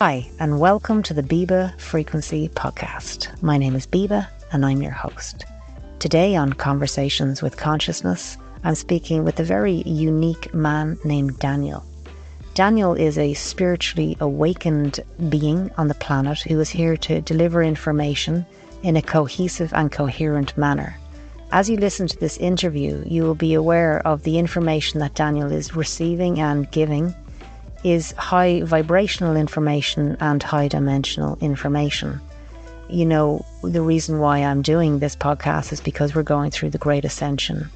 Hi, and welcome to the Biba Frequency Podcast. My name is Biba, and I'm your host. Today on Conversations with Consciousness, I'm speaking with a very unique man named Daniel. Daniel is a spiritually awakened being on the planet who is here to deliver information in a cohesive and coherent manner. As you listen to this interview, you will be aware of the information that Daniel is receiving and giving is high vibrational information and high dimensional information. You know, the reason why I'm doing this podcast is because we're going through the Great Ascension,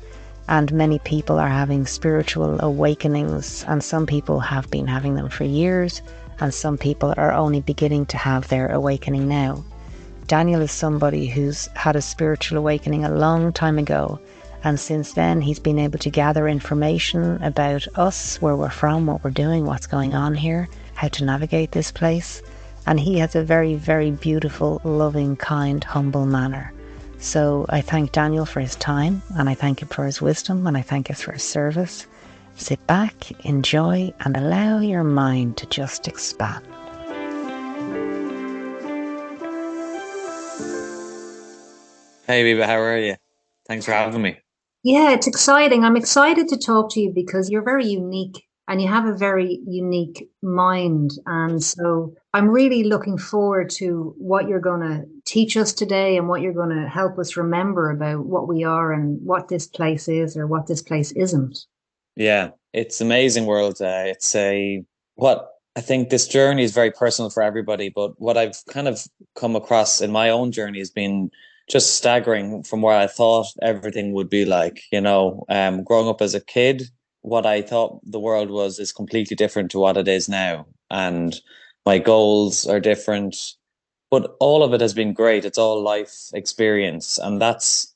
and many people are having spiritual awakenings, and some people have been having them for years, and some people are only beginning to have their awakening now. Daniel is somebody who's had a spiritual awakening a long time ago, and since then he's been able to gather information about us, where we're from, what we're doing, what's going on here, how to navigate this place. And he has a very, very beautiful, loving, kind, humble manner. So I thank Daniel for his time, and I thank him for his wisdom, and I thank him for his service. Sit back, enjoy, and allow your mind to just expand. Hey, Biba, how are you? Thanks for having me. Yeah, it's exciting. I'm excited to talk to you because you're very unique and you have a very unique mind. And so I'm really looking forward to what you're going to teach us today and what you're going to help us remember about what we are and what this place is or what this place isn't. Yeah, it's amazing world. It's a what I think this journey is very personal for everybody, but what I've kind of come across in my own journey has been just staggering from where I thought everything would be like. Growing up as a kid, what I thought the world was is completely different to what it is now, and my goals are different. But all of it has been great. It's all life experience, and it's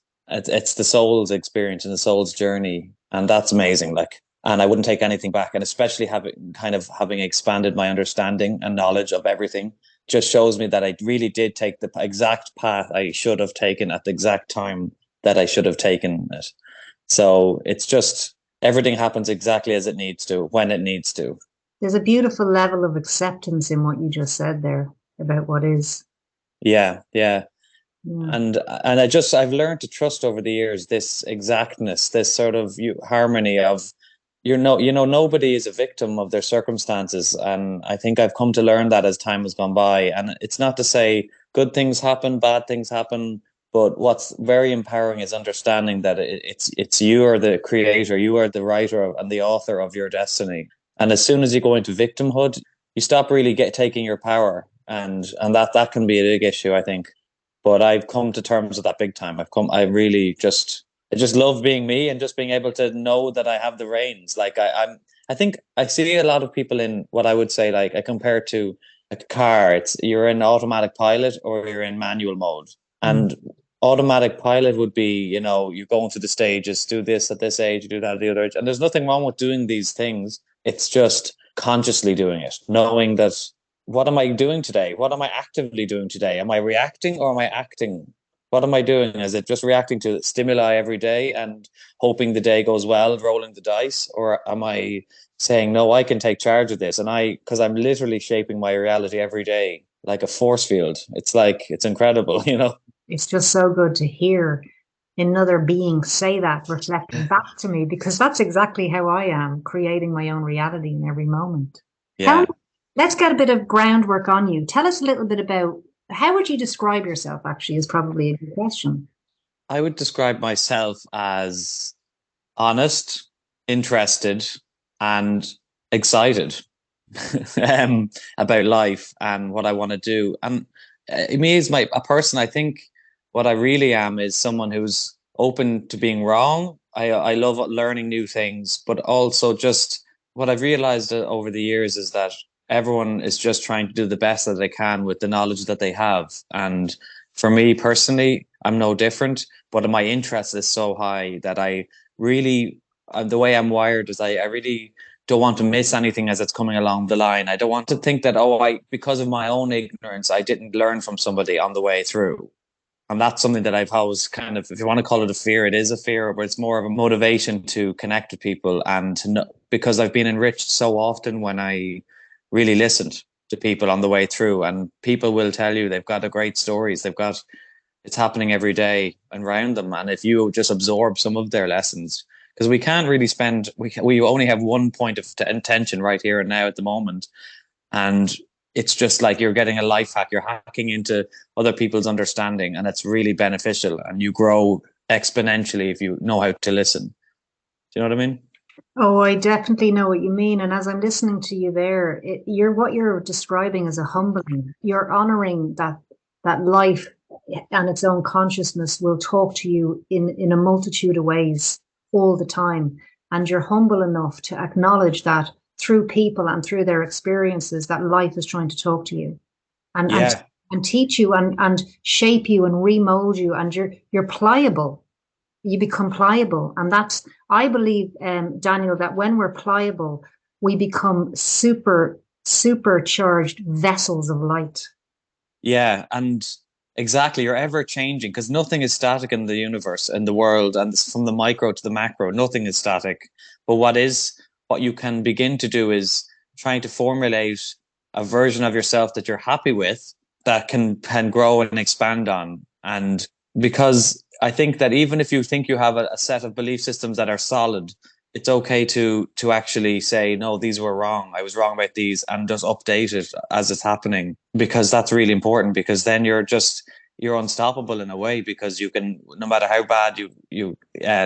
the soul's experience and the soul's journey, and that's amazing. And I wouldn't take anything back, and especially having expanded my understanding and knowledge of everything just shows me that I really did take the exact path I should have taken at the exact time that I should have taken it. So it's just everything happens exactly as it needs to, when it needs to. There's a beautiful level of acceptance in what you just said there about what is. Yeah, yeah. Yeah. And I've learned to trust over the years this exactness, this sort of harmony of nobody is a victim of their circumstances, and I think I've come to learn that as time has gone by. And it's not to say good things happen, bad things happen, but what's very empowering is understanding that it's you are the creator, you are the writer and the author of your destiny. And as soon as you go into victimhood, you stop really taking your power, and that can be a big issue, I think. But I've come to terms with that big time. I just love being me and just being able to know that I have the reins. I think I see a lot of people in what I would say, like I compare it to like a car. It's you're in automatic pilot or you're in manual mode. And automatic pilot would be, you're going through the stages, do this at this age, do that at the other age. And there's nothing wrong with doing these things. It's just consciously doing it, knowing that what am I doing today? What am I actively doing today? Am I reacting or am I acting? What am I doing? Is it just reacting to stimuli every day and hoping the day goes well, rolling the dice? Or am I saying, no, I can take charge of this? Because I'm literally shaping my reality every day like a force field. It's incredible, It's just so good to hear another being say that, reflecting back to me, because that's exactly how I am, creating my own reality in every moment. Tell me, Yeah. let's get a bit of groundwork on you. Tell us a little bit about how would you describe yourself, actually, is probably a good question. I would describe myself as honest, interested, and excited about life and what I want to do. And me as a person, I think what I really am is someone who's open to being wrong. I love learning new things, but also just what I've realized over the years is that everyone is just trying to do the best that they can with the knowledge that they have. And for me personally, I'm no different, but my interest is so high that I really, the way I'm wired is I really don't want to miss anything as it's coming along the line. I don't want to think that, because of my own ignorance, I didn't learn from somebody on the way through. And that's something that I've always kind of, if you want to call it a fear, it is a fear, but it's more of a motivation to connect with people and to know, because I've been enriched so often when I really listened. to people on the way through, and people will tell you they've got a great stories. It's happening every day around them. And if you just absorb some of their lessons, because we can't really we only have one point of intention right here and now at the moment. And it's just like you're getting a life hack. You're hacking into other people's understanding, and it's really beneficial. And you grow exponentially if you know how to listen. Do you know what I mean? Oh, I definitely know what you mean. And as I'm listening to you there, what you're describing as a humbling. You're honoring that life and its own consciousness will talk to you in a multitude of ways all the time. And you're humble enough to acknowledge that through people and through their experiences, that life is trying to talk to you and Yeah. and teach you and shape you and remold you. And you're pliable. You become pliable. And that's, I believe, Daniel, that when we're pliable, we become supercharged vessels of light. Yeah. And exactly, you're ever changing, because nothing is static in the universe, in the world, and from the micro to the macro, nothing is static. But what you can begin to do is trying to formulate a version of yourself that you're happy with, that can grow and expand on. And because I think that even if you think you have a set of belief systems that are solid, it's okay to actually say, no, these were wrong. I was wrong about these, and just update it as it's happening, because that's really important. Because then you're unstoppable in a way, because you can, no matter how bad you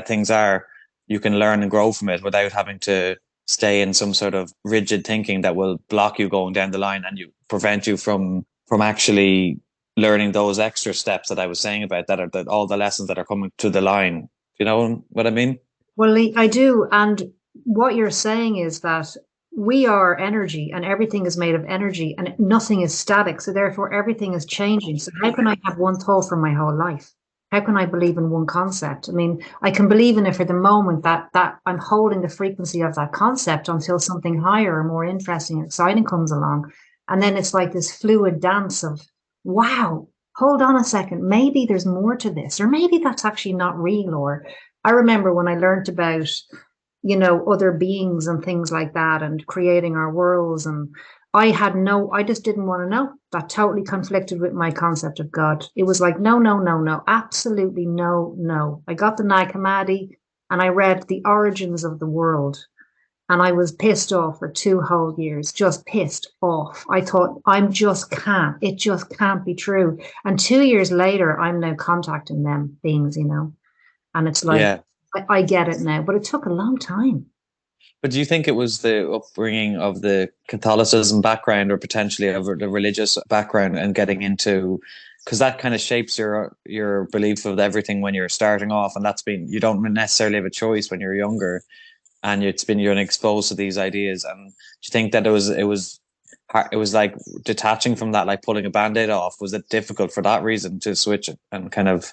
things are, you can learn and grow from it without having to stay in some sort of rigid thinking that will block you going down the line, and you prevent you from actually learning those extra steps that I was saying about, that are all the lessons that are coming to the line. You know what I mean? Well, Lee, I do. And what you're saying is that we are energy and everything is made of energy and nothing is static. So therefore everything is changing. So how can I have one thought for my whole life? How can I believe in one concept? I mean, I can believe in it for the moment that I'm holding the frequency of that concept until something higher or more interesting and exciting comes along. And then it's like this fluid dance of, wow, hold on a second. Maybe there's more to this, or maybe that's actually not real. Or I remember when I learned about, other beings and things like that and creating our worlds. And I just didn't want to know. That totally conflicted with my concept of God. It was like, no, no, no, no, absolutely no, no. I got the Nag Hammadi and I read The Origins of the World. And I was pissed off for 2 whole years, just pissed off. I thought, it just can't be true. And 2 years later, I'm now contacting them beings, and it's like, Yeah. I get it now, but it took a long time. But do you think it was the upbringing of the Catholicism background, or potentially of the religious background, and getting into, because that kind of shapes your belief of everything when you're starting off, and you don't necessarily have a choice when you're younger, and you're exposed to these ideas. And do you think that it was like detaching from that, like pulling a band-aid off? Was it difficult for that reason to switch it and kind of?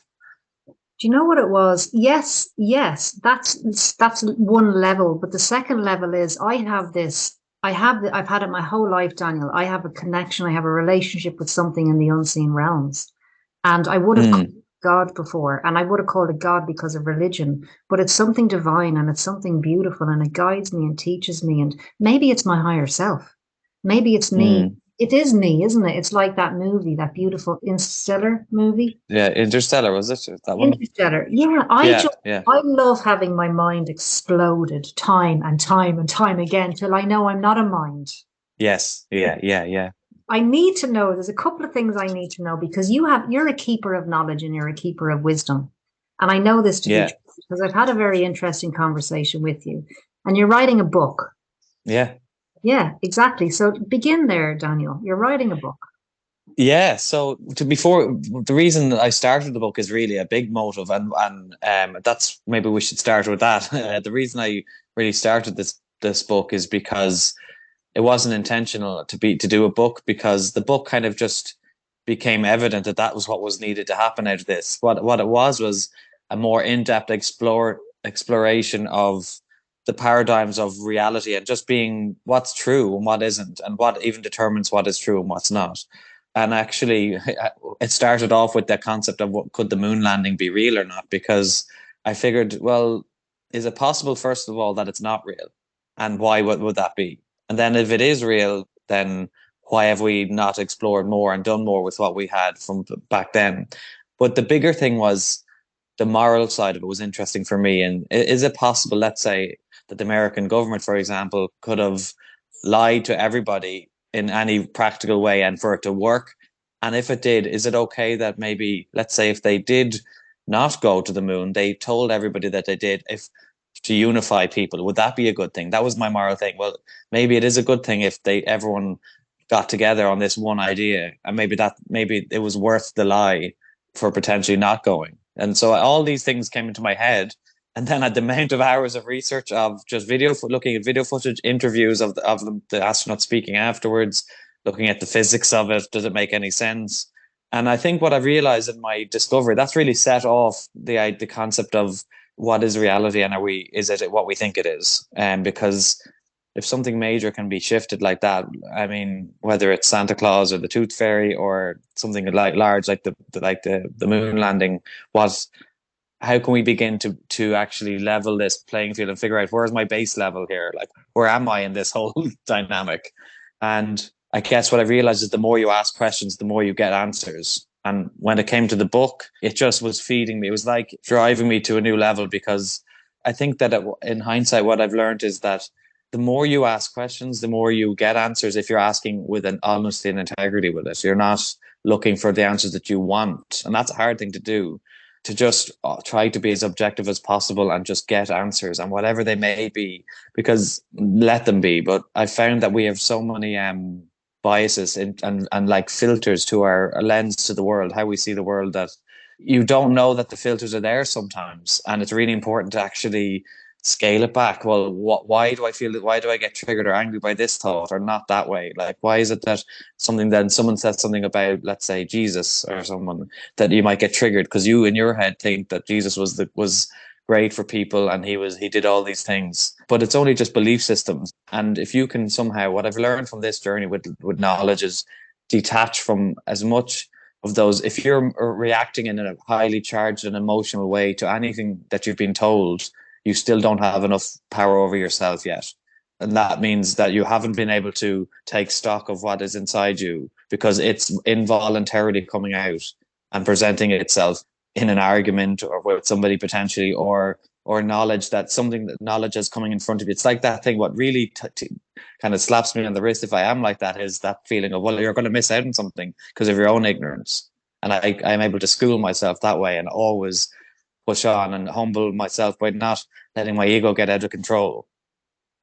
Do you know what it was? Yes, yes, that's one level, but the second level is I've had it my whole life, Daniel. I have a connection, I have a relationship with something in the unseen realms. And I would have called it God before, and I would have called it God because of religion, but it's something divine and it's something beautiful and it guides me and teaches me. And maybe it's my higher self. Maybe it's me. It is me, isn't it? It's like that movie, that beautiful Interstellar movie. Yeah, Interstellar, was it that one? Interstellar. Yeah, I love having my mind exploded time and time and time again till I know I'm not a mind. Yes. Yeah. I need to know. There's a couple of things I need to know because you're a keeper of knowledge and you're a keeper of wisdom. And I know this to be true because I've had a very interesting conversation with you. And you're writing a book. Yeah. Yeah, exactly. So begin there, Daniel. You're writing a book. Yeah. So the reason I started the book is really a big motive, and that's, maybe we should start with that. The reason I really started this book is because it wasn't intentional to do a book, because the book kind of just became evident that was what was needed to happen out of this. What it was a more in-depth exploration of the paradigms of reality, and just being what's true and what isn't, and what even determines what is true and what's not. And actually, it started off with the concept of could the moon landing be real or not? Because I figured, well, is it possible, first of all, that it's not real? And why would that be? And then if it is real, then why have we not explored more and done more with what we had from back then? But the bigger thing was the moral side of it was interesting for me. And is it possible, let's say, that the American government, for example, could have lied to everybody in any practical way and for it to work? And if it did, is it okay that maybe, let's say, if they did not go to the moon, they told everybody that they did, if to unify people? Would that be a good thing? That was my moral thing. Well, maybe it is a good thing if everyone got together on this one idea, and maybe it was worth the lie for potentially not going. And so all these things came into my head. And then at the amount of hours of research of just looking at video footage, interviews of the astronauts speaking afterwards, looking at the physics of it, does it make any sense? And I think what I've realized in my discovery, that's really set off the concept of what is reality, and is it what we think it is? And because if something major can be shifted like that, I mean, whether it's Santa Claus or the Tooth Fairy or something like large like the moon landing, how can we begin to actually level this playing field and figure out where's my base level here? Like, where am I in this whole dynamic? And I guess what I realized is the more you ask questions, the more you get answers. And when it came to the book, it just was feeding me. It was like driving me to a new level, because I think that in hindsight, what I've learned is that the more you ask questions, the more you get answers if you're asking with an honesty and integrity with it. You're not looking for the answers that you want. And that's a hard thing to do, to just try to be as objective as possible and just get answers, and whatever they may be, because let them be. But I found that we have so many biases and like filters to our lens to the world, how we see the world, that you don't know that the filters are there sometimes. And it's really important to actually scale it back. Well, why do I feel that? Why do I get triggered or angry by this thought or not that way? Like, why is it that someone says something about, let's say, Jesus or someone, that you might get triggered because you in your head think that Jesus was great for people and he did all these things, but it's only just belief systems. And if you can somehow, what I've learned from this journey with knowledge is detach from as much of those. If you're reacting in a highly charged and emotional way to anything that you've been told, you still don't have enough power over yourself yet. And that means that you haven't been able to take stock of what is inside you, because it's involuntarily coming out and presenting itself in an argument or with somebody potentially, or knowledge knowledge is coming in front of you. It's like that thing. What really kind of slaps me on the wrist if I am like that is that feeling of, well, you're going to miss out on something because of your own ignorance. And I'm able to school myself that way and always push on and humble myself by not letting my ego get out of control,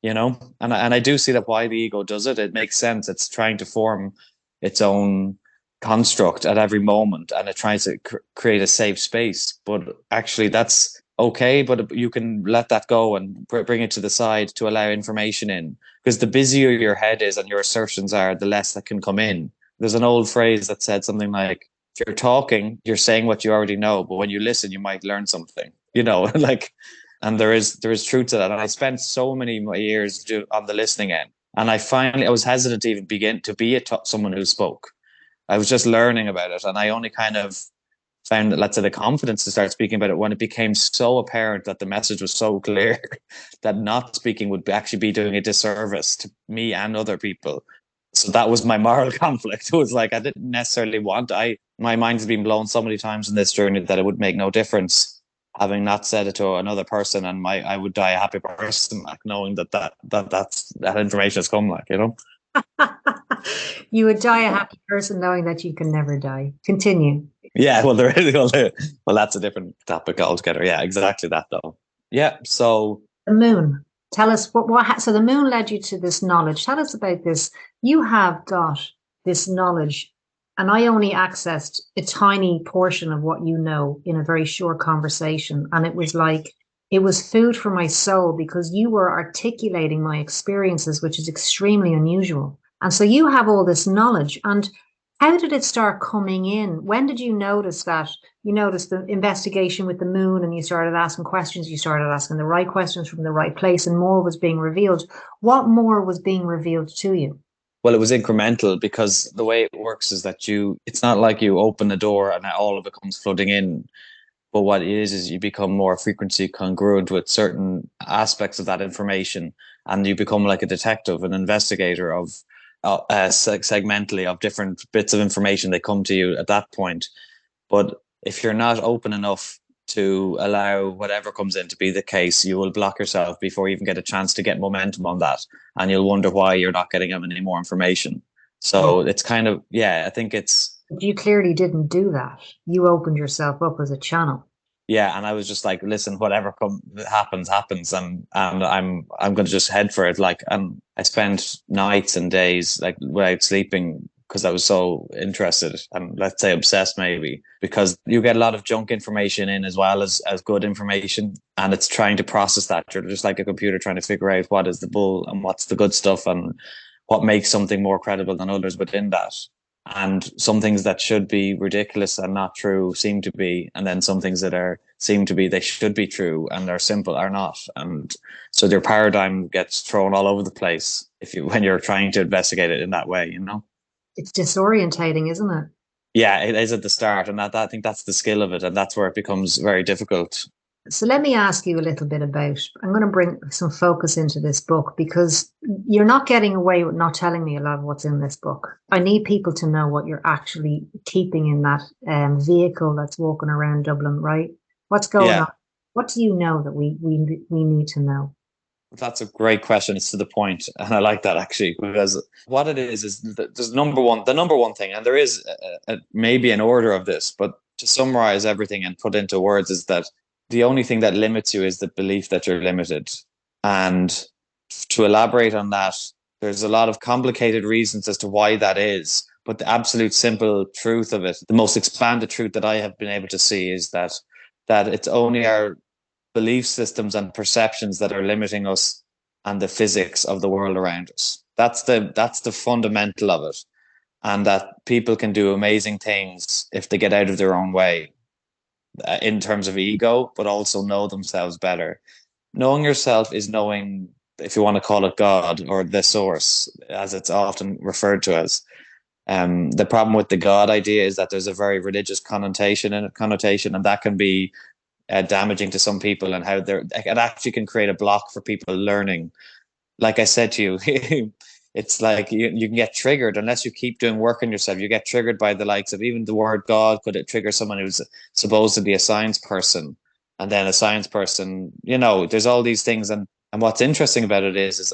And I do see that why the ego does it. It makes sense. It's trying to form its own construct at every moment, and it tries to create a safe space. But actually, that's okay. But you can let that go and bring it to the side to allow information in. Because the busier your head is and your assertions are, the less that can come in. There's an old phrase that said something like, if you're talking, you're saying what you already know, but when you listen, you might learn something, like, and there is truth to that. And I spent so many years on the listening end, and I was hesitant to even begin to be someone who spoke. I was just learning about it, and I only kind of found, let's say, the confidence to start speaking about it when it became so apparent that the message was so clear that not speaking would actually be doing a disservice to me and other people. So that was my moral conflict. It was like, I didn't necessarily my mind's been blown so many times in this journey that it would make no difference having not said it to another person, and I would die a happy person, like, knowing that information has come, like, You would die a happy person knowing that you can never die. Continue. Yeah, well, well, that's a different topic altogether. Yeah, exactly that though. Yeah, so the moon. Tell us so the moon led you to this knowledge. Tell us about this. You have got this knowledge, and I only accessed a tiny portion of what you know in a very short conversation. And it was like, it was food for my soul, because you were articulating my experiences, which is extremely unusual. And so you have all this knowledge. And how did it start coming in? When did you notice that? You noticed the investigation with the moon, and you started asking questions. You started asking the right questions from the right place, and more was being revealed. What more was being revealed to you? Well, it was incremental, because the way it works is that it's not like you open the door and all of it comes flooding in. But what it is you become more frequency congruent with certain aspects of that information, and you become like a detective, an investigator of segmentally of different bits of information. They come to you at that point. But if you're not open enough to allow whatever comes in to be the case, you will block yourself before you even get a chance to get momentum on that. And you'll wonder why you're not getting any more information. So it's kind of, I think it's... But you clearly didn't do that. You opened yourself up as a channel. Yeah, and I was just like, listen, whatever happens, and I'm going to just head for it. Like, and I spent nights and days like without sleeping because I was so interested and, let's say, obsessed, maybe, because you get a lot of junk information in as well as good information, and it's trying to process that. You're just like a computer trying to figure out what is the bull and what's the good stuff and what makes something more credible than others within that. And some things that should be ridiculous and not true seem to be, and then some things that seem to be, they should be true and they're simple are not. And so their paradigm gets thrown all over the place when you're trying to investigate it in that way, you know. It's disorientating, isn't it? Yeah, it is at the start, and I think that's the skill of it, and that's where it becomes very difficult. So let me ask you a little bit about, I'm going to bring some focus into this book because you're not getting away with not telling me a lot of what's in this book. I need people to know what you're actually keeping in that vehicle that's walking around Dublin, right? What's going on? What do you know that we need to know? That's a great question. It's to the point, and I like that actually, because what it is there's the number one thing, and there is maybe an order of this, but to summarize everything and put into words is that the only thing that limits you is the belief that you're limited. And to elaborate on that, there's a lot of complicated reasons as to why that is. But the absolute simple truth of it, the most expanded truth that I have been able to see is that it's only our belief systems and perceptions that are limiting us and the physics of the world around us. That's the fundamental of it. And that people can do amazing things if they get out of their own way. In terms of ego, but also know themselves better. Knowing yourself is knowing, if you want to call it God or the source, as it's often referred to as. The problem with the God idea is that there's a very religious connotation, and that can be damaging to some people, and how it actually can create a block for people learning. Like I said to you, it's like you can get triggered unless you keep doing work on yourself. You get triggered by the likes of even the word God. Could it trigger someone who's supposed to be a science person? And then a science person, there's all these things. And what's interesting about it is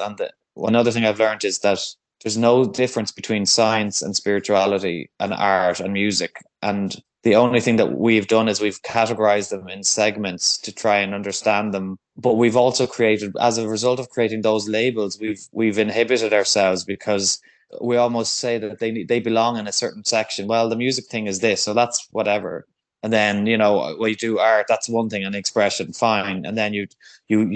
another thing I've learned is that there's no difference between science and spirituality and art and music. And the only thing that we've done is we've categorized them in segments to try and understand them. But we've also created, as a result of creating those labels, we've inhibited ourselves, because we almost say that they belong in a certain section. Well, the music thing is this, so that's whatever. And then, when you do art, that's one thing, and expression, fine. And then you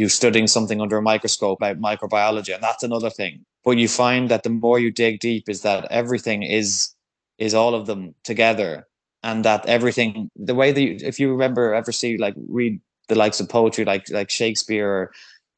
studying something under a microscope about microbiology, and that's another thing. But you find that the more you dig deep is that everything is all of them together. And that everything, the way that if you ever see, like, read the likes of poetry, like Shakespeare,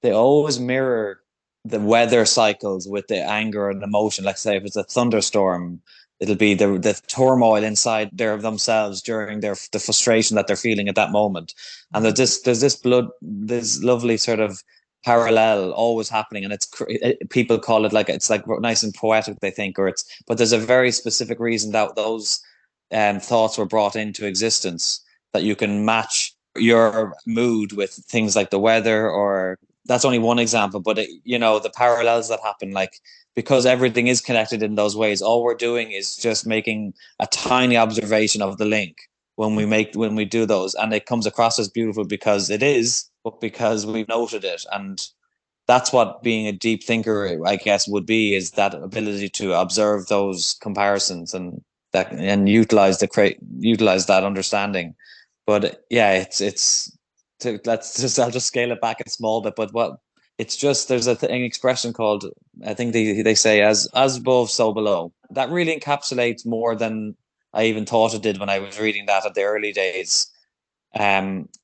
they always mirror the weather cycles with the anger and emotion. Like, say, if it's a thunderstorm, it'll be the turmoil inside themselves during the frustration that they're feeling at that moment. And there's this lovely sort of parallel always happening, and people call it it's like nice and poetic, they think, but there's a very specific reason that those thoughts were brought into existence, that you can match your mood with things like the weather, or that's only one example, but the parallels that happen, like, because everything is connected in those ways, all we're doing is just making a tiny observation of the link when we do those, and it comes across as beautiful because it is, but because we've noted it. And that's what being a deep thinker, I guess, would be, is that ability to observe those comparisons and utilize that understanding. But yeah, I'll just scale it back a small bit. But it's just, there's an expression called, I think they say, as above, so below. That really encapsulates more than I even thought it did when I was reading that at the early days.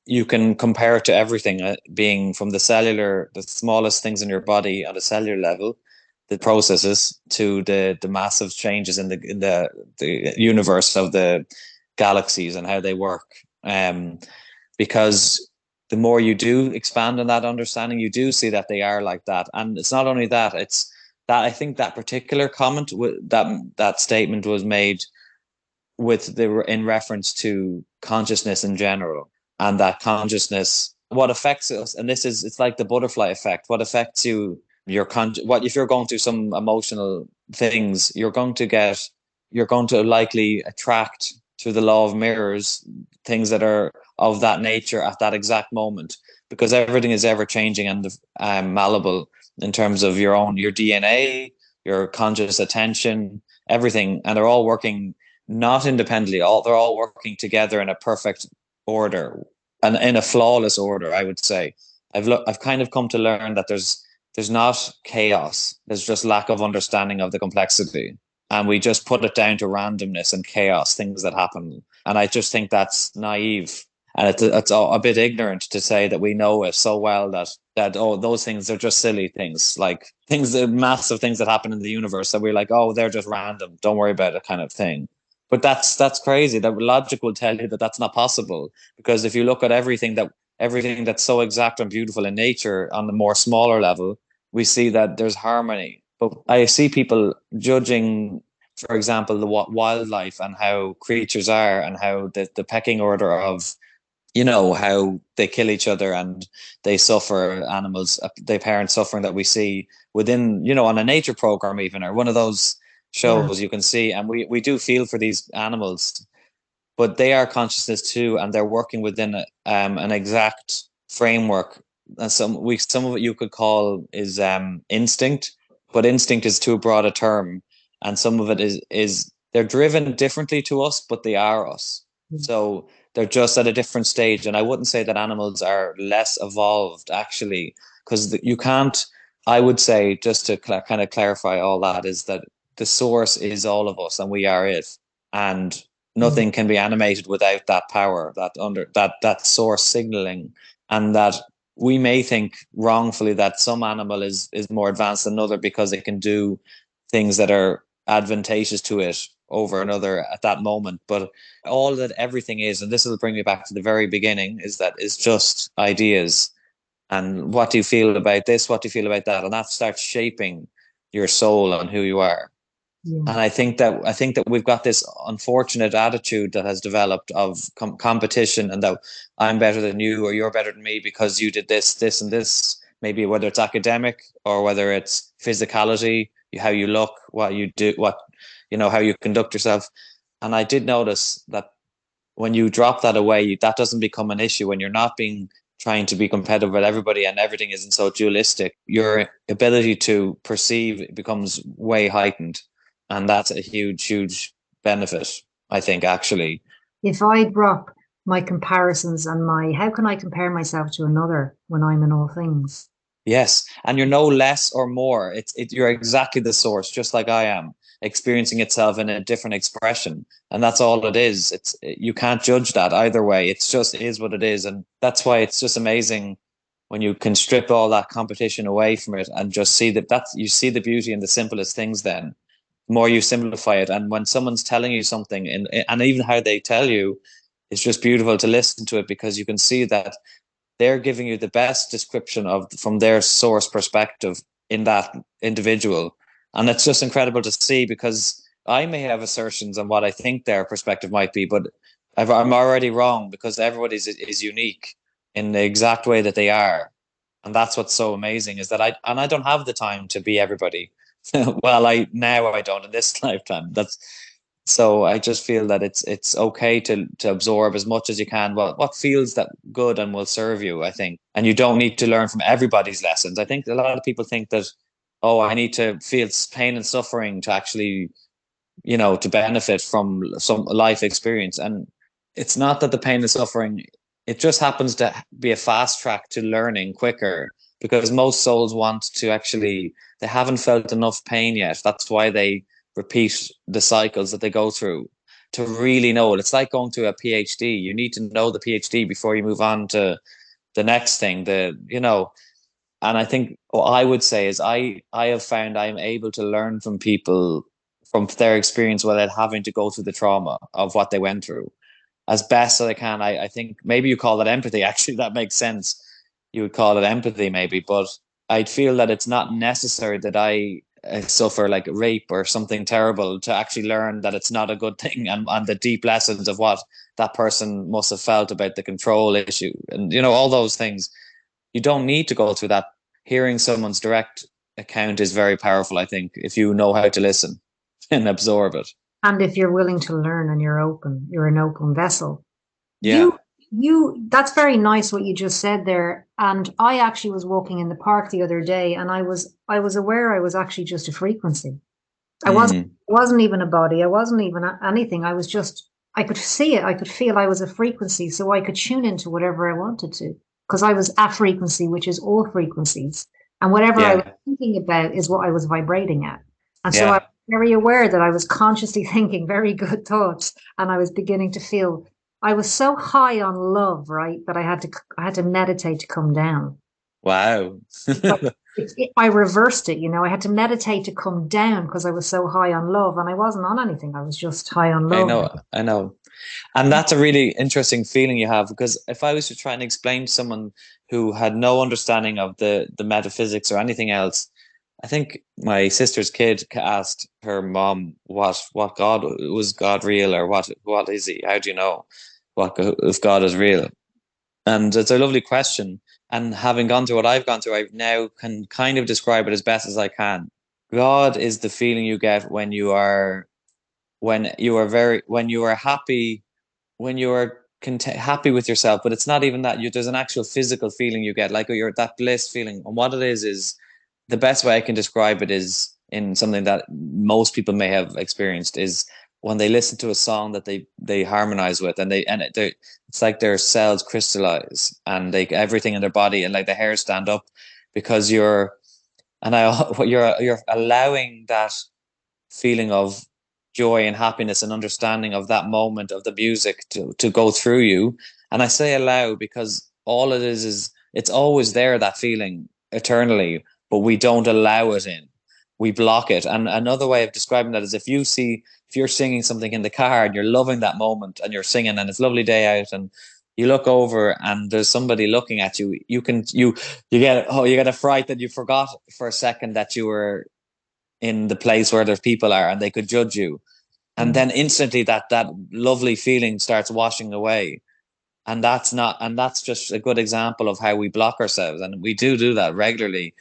You can compare it to everything, being from the smallest things in your body on a cellular level, the processes, to the massive changes in the universe of the galaxies and how they work. Because the more you do expand on that understanding, you do see that they are like that. And it's not only that, it's that I think that particular comment, that statement was made in reference to consciousness in general, and that consciousness, what affects us, and it's like the butterfly effect. What affects you, what if you're going through some emotional things, you're going to likely attract, through the law of mirrors, things that are of that nature at that exact moment, because everything is ever changing and malleable in terms of your DNA, your conscious attention, everything, and they're all working not independently. They're all working together in a perfect order and in a flawless order, I would say. I've kind of come to learn that there's not chaos. There's just lack of understanding of the complexity. And we just put it down to randomness and chaos, things that happen. And I just think that's naive. And it's a bit ignorant to say that we know it so well that oh, those things are just silly things, like massive things that happen in the universe that we're like, oh, they're just random. Don't worry about it, kind of thing. But that's crazy. That logic will tell you that that's not possible, because if you look at everything that's so exact and beautiful in nature on the more smaller level, we see that there's harmony. But I see people judging, for example, the wildlife and how creatures are, and how the pecking order of, how they kill each other and they suffer, animals, the apparent suffering that we see within, on a nature program even, or one of those shows. You can see, and we do feel for these animals, but they are consciousness too, and they're working within an exact framework. And some of it you could call is instinct, but instinct is too broad a term, and some of it is they're driven differently to us, but they are us. So they're just at a different stage. And I wouldn't say that animals are less evolved, actually, because you can't. I would say, just to kind of clarify all that, is that the source is all of us, and we are it, and nothing can be animated without that power, that source signaling. And that we may think wrongfully that some animal is more advanced than another because it can do things that are advantageous to it over another at that moment. But all that everything is, and this will bring me back to the very beginning, is just ideas. And what do you feel about this? What do you feel about that? And that starts shaping your soul and who you are. And I think that we've got this unfortunate attitude that has developed of competition, and that I'm better than you, or you're better than me because you did this, this, and this. Maybe whether it's academic or whether it's physicality, how you look, what you do, how you conduct yourself. And I did notice that when you drop that away, that doesn't become an issue. When you're not trying to be competitive with everybody and everything isn't so dualistic, your ability to perceive becomes way heightened. And that's a huge, huge benefit, I think, actually. If I drop my comparisons and how can I compare myself to another when I'm in all things? Yes. And you're no less or more. You're exactly the source, just like I am, experiencing itself in a different expression. And that's all it is. You can't judge that either way. It's just is what it is. And that's why it's just amazing when you can strip all that competition away from it and just see you see the beauty in the simplest things then. The more you simplify it. And when someone's telling you something, and even how they tell you, it's just beautiful to listen to it, because you can see that they're giving you the best description from their source perspective in that individual. And it's just incredible to see, because I may have assertions on what I think their perspective might be, but I'm already wrong, because everybody is unique in the exact way that they are. And that's what's so amazing, is that I don't have the time to be everybody. Well, I don't in this lifetime. So I just feel that it's okay to absorb as much as you can what feels that good and will serve you, I think. And you don't need to learn from everybody's lessons. I think a lot of people think that, oh, I need to feel pain and suffering to actually, to benefit from some life experience. And it's not that the pain and suffering, it just happens to be a fast track to learning quicker, because most souls they haven't felt enough pain yet. That's why they repeat the cycles that they go through to really know it. It's like going to a PhD. You need to know the PhD before you move on to the next thing. And I think what I would say is I have found I'm able to learn from people, from their experience, without having to go through the trauma of what they went through, as best as I can. I think maybe you call that empathy. Actually, that makes sense. You would call it empathy, maybe, but I'd feel that it's not necessary that I suffer like rape or something terrible to actually learn that it's not a good thing, and the deep lessons of what that person must have felt about the control issue, and all those things. You don't need to go through that. Hearing someone's direct account is very powerful, I think, if you know how to listen and absorb it. And if you're willing to learn and you're an open vessel. Yeah. That's very nice what you just said there. And I actually was walking in the park the other day, and I was aware I was actually just a frequency. I wasn't even a body. I wasn't even anything. I could see it. I could feel I was a frequency, so I could tune into whatever I wanted to, because I was a frequency, which is all frequencies. And whatever I was thinking about is what I was vibrating at. And so I was very aware that I was consciously thinking very good thoughts, and I was beginning to feel I was so high on love, right, that I had to meditate to come down. Wow. I reversed it, I had to meditate to come down because I was so high on love, and I wasn't on anything. I was just high on love. I know. And that's a really interesting feeling you have, because if I was to try and explain to someone who had no understanding of the metaphysics or anything else, I think my sister's kid asked her mom what God was. God real, or what is he? How do you know if God is real? And it's a lovely question. And having gone through what I've gone through, I now can kind of describe it as best as I can. God is the feeling you get when you are happy, when you are happy with yourself. But it's not even that. There's an actual physical feeling you get, like you're that bliss feeling. And what it is the best way I can describe it is in something that most people may have experienced, is when they listen to a song that they harmonize with, and it's like their cells crystallize, and everything in their body, and like the hairs stand up, because you're allowing that feeling of joy and happiness and understanding of that moment of the music to go through you. And I say allow because all it is it's always there, that feeling eternally, but we don't allow it in. We block it. And another way of describing that is if you're singing something in the car and you're loving that moment and you're singing and it's a lovely day out, and you look over and there's somebody looking at you, you get a fright that you forgot for a second that you were in the place where there's people are and they could judge you. And then instantly that lovely feeling starts washing away. And that's just a good example of how we block ourselves. And we do that regularly.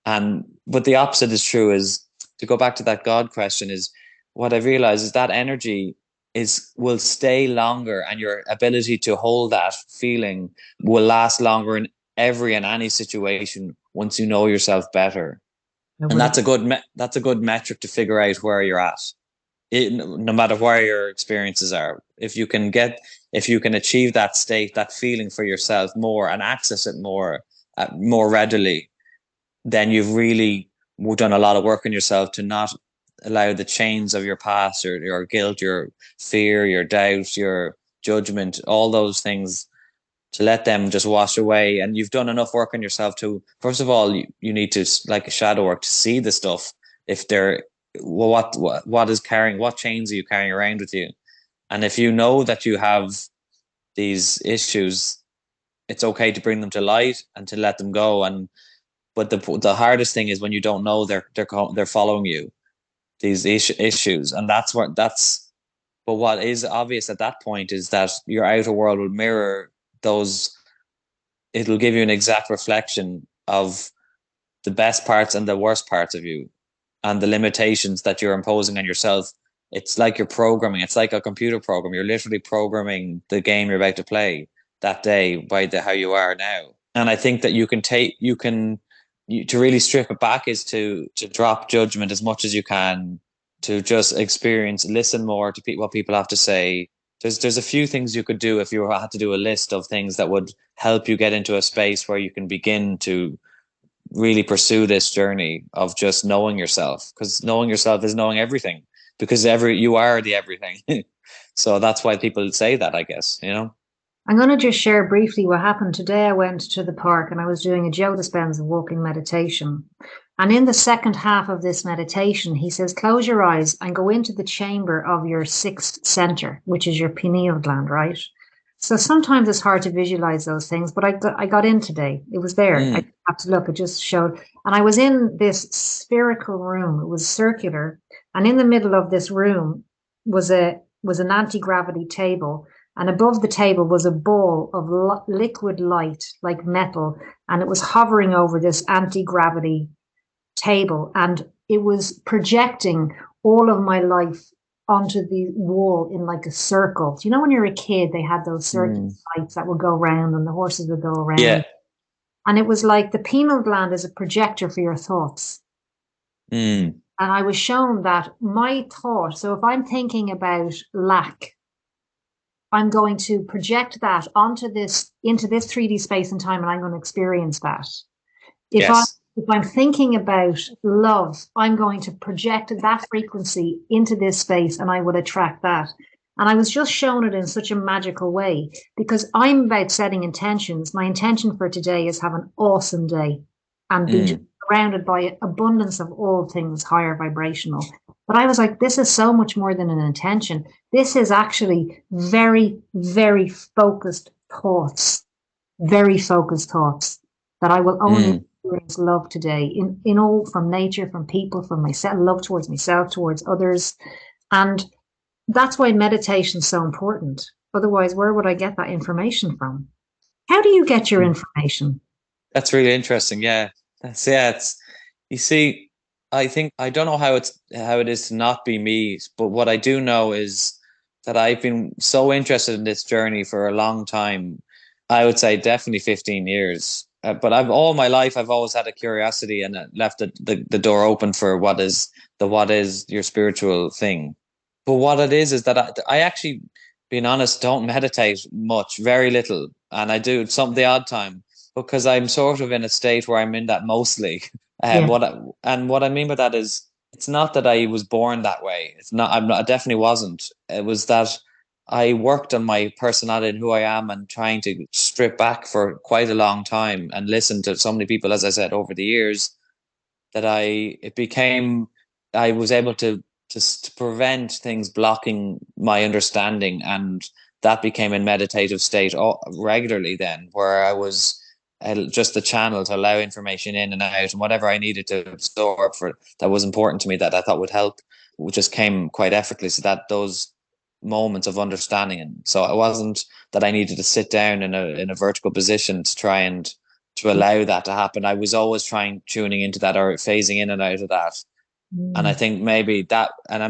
But the opposite is true. Is to go back to that God question, is what I've realized is that energy will stay longer, and your ability to hold that feeling will last longer in every and any situation once you know yourself better. And that's a good metric to figure out where you're at. No matter where your experiences are, if you can achieve that state, that feeling for yourself more, and access it more readily, then you've really done a lot of work on yourself to not allow the chains of your past, or your guilt, your fear, your doubt, your judgment, all those things, to let them just wash away. And you've done enough work on yourself to, first of all, you need to, like a shadow work, to see the stuff. If they're, what chains are you carrying around with you? And if you know that you have these issues, it's okay to bring them to light and to let them go. But the hardest thing is when you don't know they're following you, these issues. And but what is obvious at that point is that your outer world will mirror those. It'll give you an exact reflection of the best parts and the worst parts of you, and the limitations that you're imposing on yourself. It's like you're programming. It's like a computer program. You're literally programming the game you're about to play that day by how you are now. And I think that to really strip it back is to drop judgment as much as you can, to just listen more to what people have to say. There's a few things you could do if you had to do a list of things that would help you get into a space where you can begin to really pursue this journey of just knowing yourself, because knowing yourself is knowing everything, because you are the everything. So that's why people say that, I guess, I'm going to just share briefly what happened today. I went to the park and I was doing a Joe Dispenza walking meditation. And in the second half of this meditation, he says, close your eyes and go into the chamber of your sixth center, which is your pineal gland, right? So sometimes it's hard to visualize those things, but I got in today. It was there. have to look. It just showed. And I was in this spherical room. It was circular. And in the middle of this room was an anti-gravity table. And above the table was a ball of liquid light, like metal. And it was hovering over this anti-gravity table. And it was projecting all of my life onto the wall in like a circle. Do you know when you're a kid, they had those circular lights that would go around and the horses would go around? Yeah. And it was like the pineal gland is a projector for your thoughts. Mm. And I was shown that my thought, so if I'm thinking about lack, I'm going to project that into this 3D space and time, and I'm going to experience that. If I Yes. if I'm thinking about love, I'm going to project that frequency into this space and I would attract that. And I was just shown it in such a magical way because I'm about setting intentions. My intention for today is have an awesome day and be just surrounded by abundance of all things higher vibrational. But I was like, this is so much more than an intention. This is actually very, very very focused thoughts that I will only experience love today in all, from nature, from people, from myself, love towards myself, towards others. And that's why meditation is so important. Otherwise, where would I get that information from? How do you get your information? That's really interesting. Yeah. It's, you see, I think I don't know how it is to not be me, but what I do know is that I've been so interested in this journey for a long time. I would say definitely 15 years. But all my life I've always had a curiosity and left the door open for what is your spiritual thing. But what it is that I actually, being honest, don't meditate much, very little, and I do some the odd time because I'm sort of in a state where I'm in that mostly. Yeah. What I mean by that is it's not that I was born that way. It's not. I definitely wasn't. It was that I worked on my personality and who I am and trying to strip back for quite a long time and listen to so many people, as I said, over the years that I was able to prevent things blocking my understanding, and that became a meditative state regularly then, where I was just the channel to allow information in and out, and whatever I needed to absorb for that was important to me that I thought would help, which just came quite effortlessly. That those moments of understanding, and so it wasn't that I needed to sit down in a vertical position to try and to allow that to happen. I was always tuning into that or phasing in and out of that. And I think maybe that, and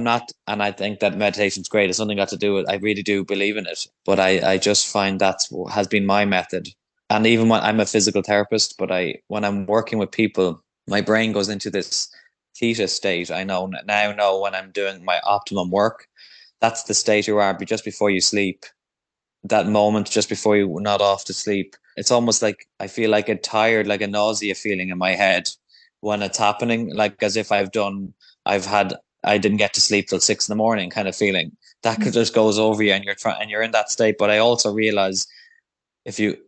I think that meditation's great. It's something got to do with, I really do believe in it, but I just find that has been my method. And even when I'm a physical therapist, but when I'm working with people, my brain goes into this theta state. I know when I'm doing my optimum work, that's the state you are just before you sleep. That moment just before you nod off to sleep. It's almost like I feel like a tired, like a nausea feeling in my head when it's happening, like as if I didn't get to sleep till 6 in the morning kind of feeling. That just goes over you and you're in that state. But I also realize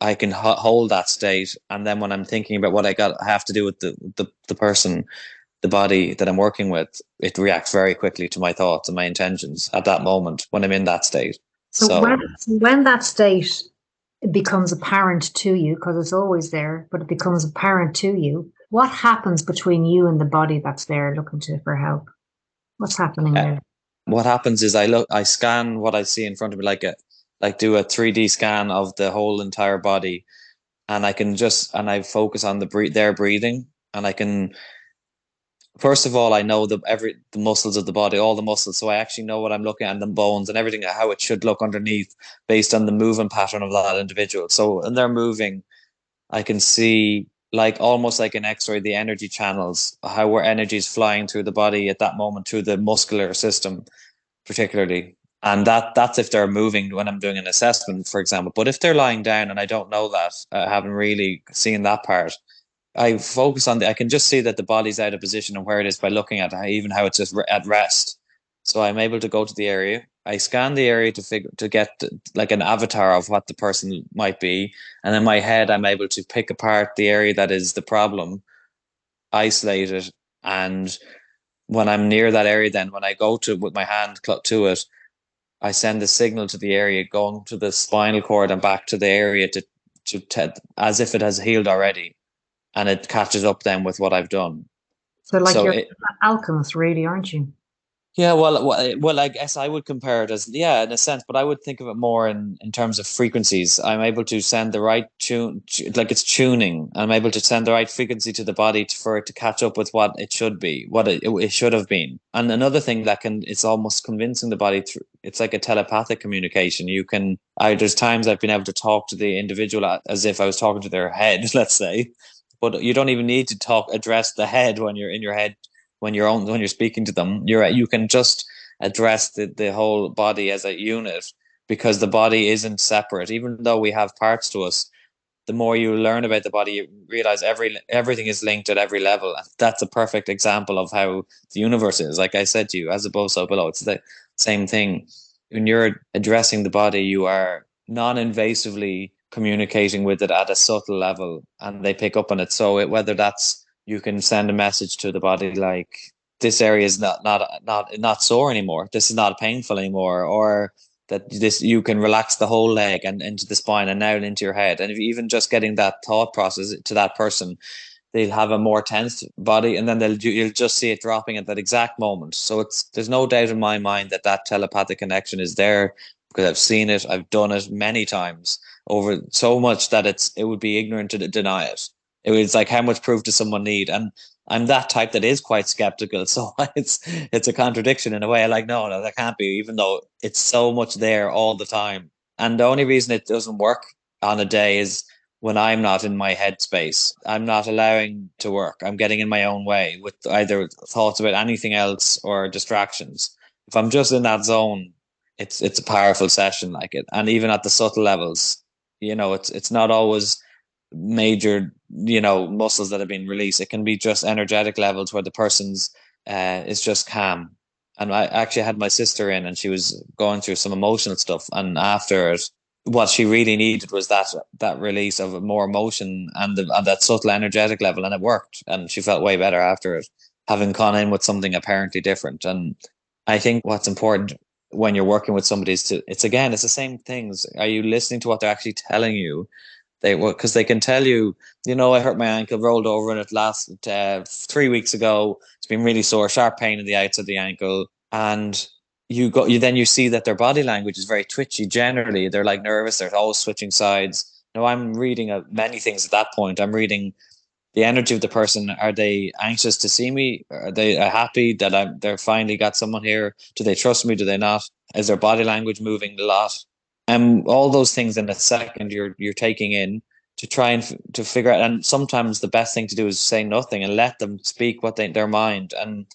I can hold that state. And then when I'm thinking about what I have to do with the person, the body that I'm working with, it reacts very quickly to my thoughts and my intentions at that moment when I'm in that state. So when that state becomes apparent to you, because it's always there, but it becomes apparent to you, what happens between you and the body that's there looking for help? What's happening there? What happens is I scan what I see in front of me, like do a 3D scan of the whole entire body, and I focus on their breathing, and I can, first of all, I know the muscles of the body, all the muscles, so I actually know what I'm looking at, and the bones and everything, how it should look underneath based on the movement pattern of that individual. So when they're moving, I can see, like almost like an X-ray, the energy channels, how where energy is flying through the body at that moment, through the muscular system particularly. And that's if they're moving when I'm doing an assessment, for example. But if they're lying down and I don't know that, I haven't really seen that part, I focus on I can just see that the body's out of position and where it is by looking at even how it's just at rest. So I'm able to go to the area. I scan the area to get like an avatar of what the person might be, and in my head I'm able to pick apart the area that is the problem, isolate it, and when I'm near that area, then when I go to with my hand to it, I send a signal to the area going to the spinal cord and back to the area as if it has healed already. and it catches up then with what I've done. So like So you're an alchemist, really, aren't you? yeah, well, I guess I would compare it as, yeah, in a sense, but I would think of it more in terms of frequencies. I'm able to send the right like it's tuning. I'm able to send the right frequency to the body for it to catch up with what it should be, what it should have been. And another thing it's almost convincing the body through, it's like a telepathic communication. There's times I've been able to talk to the individual as if I was talking to their head, let's say, but you don't even need to address the head when you're in your head when you're speaking to them. You can just address the whole body as a unit, because the body isn't separate. Even though we have parts to us, the more you learn about the body, you realize everything is linked at every level. That's a perfect example of how the universe is. Like I said to you, as above, so below. It's the same thing. When you're addressing the body, you are non-invasively communicating with it at a subtle level, and they pick up on it. So whether that's, you can send a message to the body like, this area is not sore anymore. This is not painful anymore, or that this, you can relax the whole leg and into the spine and now into your head. And if even just getting that thought process to that person, they'll have a more tense body, and then you'll just see it dropping at that exact moment. So there's no doubt in my mind that telepathic connection is there, because I've seen it, I've done it many times, over so much that it would be ignorant to deny it. It was like, how much proof does someone need? And I'm that type that is quite skeptical. So it's a contradiction in a way. I'm like, no, that can't be, even though it's so much there all the time. And the only reason it doesn't work on a day is when I'm not in my headspace. I'm not allowing to work. I'm getting in my own way with either thoughts about anything else or distractions. If I'm just in that zone, it's a powerful session, like it. And even at the subtle levels, it's not always major, muscles that have been released. It can be just energetic levels where the person's is just calm. And I actually had my sister in, and she was going through some emotional stuff, and after it, what she really needed was that release of more emotion and that subtle energetic level, and it worked, and she felt way better after it, having gone in with something apparently different. And I think what's important when you're working with somebody is it's the same things. Are you listening to what they're actually telling you? Because they can tell you, I hurt my ankle, rolled over in it last 3 weeks ago. It's been really sore, sharp pain in the outside of the ankle, and you see that their body language is very twitchy. Generally, they're like nervous. They're always switching sides. I'm reading many things at that point. I'm reading the energy of the person. Are they anxious to see me? Are they happy that they're finally got someone here? Do they trust me? Do they not? Is their body language moving a lot? And all those things in a second you're taking in to try and to figure out. And sometimes the best thing to do is say nothing and let them speak their mind. And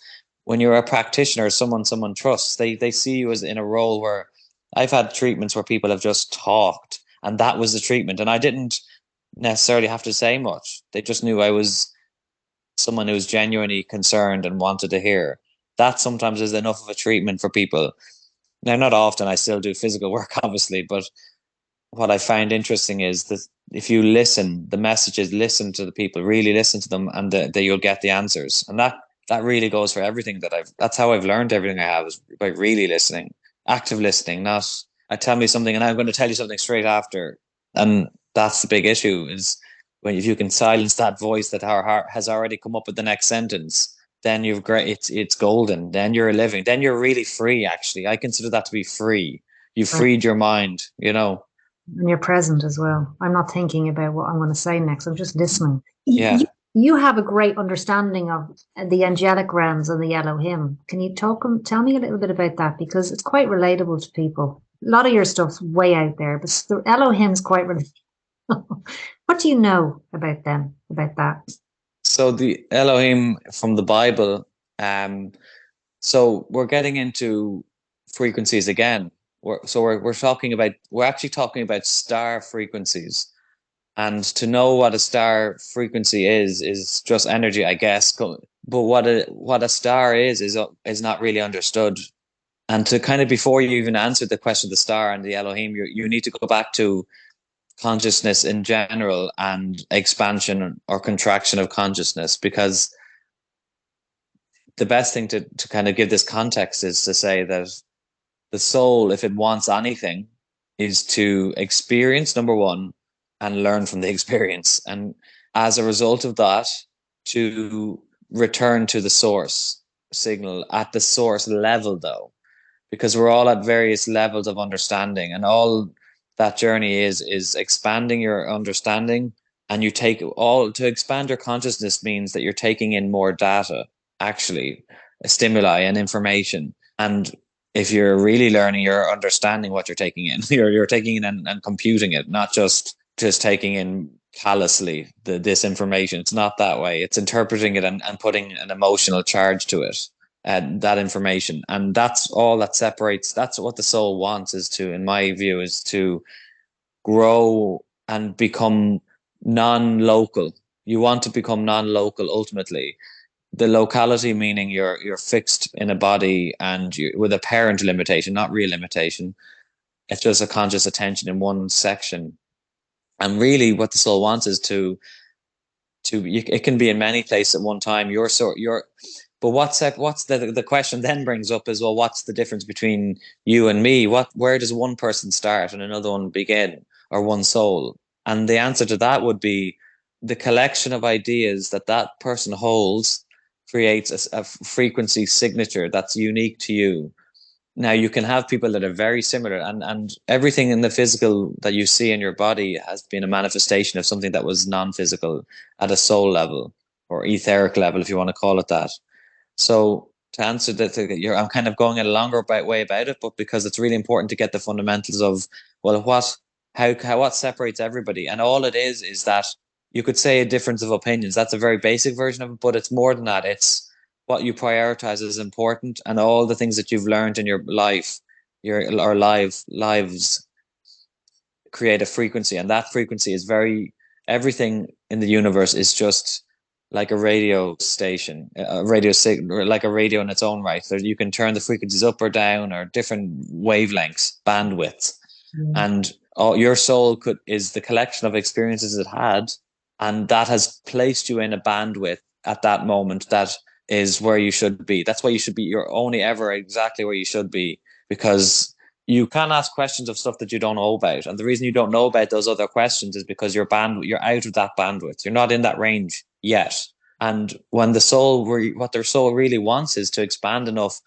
when you're a practitioner, someone trusts, they see you as in a role where I've had treatments where people have just talked, and that was the treatment. And I didn't necessarily have to say much. They just knew I was someone who was genuinely concerned and wanted to hear. That sometimes is enough of a treatment for people. Now, not often. I still do physical work, obviously, but what I find interesting is that if you listen, the messages, listen to the people, really listen to them, and you'll get the answers. And that really goes for everything that's how I've learned everything I have, is by really listening, active listening, not tell me something and I'm going to tell you something straight after. And that's the big issue, is if you can silence that voice that our heart has already come up with the next sentence, then you've great. It's golden. Then you're living. Then you're really free. Actually, I consider that to be free. You freed your mind. And you're present as well. I'm not thinking about what I'm going to say next. I'm just listening. Yeah. You have a great understanding of the angelic realms and the Elohim. Can you tell me a little bit about that? Because it's quite relatable to people. A lot of your stuff's way out there, but the Elohim's quite relatable. What do you know about them, about that? So the Elohim from the Bible. So we're getting into frequencies again. We're actually talking about star frequencies. And to know what a star frequency is just energy, I guess. But what a star is not really understood. And to kind of, before you even answer the question of the star and the Elohim, you need to go back to consciousness in general and expansion or contraction of consciousness, because the best thing to kind of give this context is to say that the soul, if it wants anything, is to experience, number one, and learn from the experience. And as a result of that, to return to the source signal at the source level, though, because we're all at various levels of understanding, and all that journey is expanding your understanding. And you take all to expand your consciousness means that you're taking in more data, actually, stimuli and information. And if you're really learning, you're understanding what you're taking in. You're taking in and computing it, not just taking in callously this information. It's not that way. It's interpreting it and putting an emotional charge to it, that information. And that's all that separates. That's what the soul wants, is to, in my view, is to grow and become non-local. You want to become non-local ultimately. The locality meaning you're fixed in a body and with apparent limitation, not real limitation. It's just a conscious attention in one section. And really what the soul wants is it can be in many places at one time. But what's the question then brings up is, well, what's the difference between you and me? Where does one person start and another one begin, or one soul? And the answer to that would be the collection of ideas that person holds creates a frequency signature that's unique to you. Now, you can have people that are very similar, and everything in the physical that you see in your body has been a manifestation of something that was non-physical at a soul level, or etheric level, if you want to call it that. So to answer that, I'm kind of going a longer way about it, but because it's really important to get the fundamentals of, well, what separates everybody. And all it is that you could say a difference of opinions. That's a very basic version of it, but it's more than that. It's what you prioritize as important, and all the things that you've learned in your life, lives create a frequency, and that frequency is everything in the universe is just like a radio station, like a radio in its own right. So you can turn the frequencies up or down, or different wavelengths, bandwidths. And your soul is the collection of experiences it had, and that has placed you in a bandwidth at that moment that is where you should be. That's why you should be. You're only ever exactly where you should be, because you can ask questions of stuff that you don't know about. And the reason you don't know about those other questions is because you're out of that bandwidth. You're not in that range yet. And when what their soul really wants is to expand enough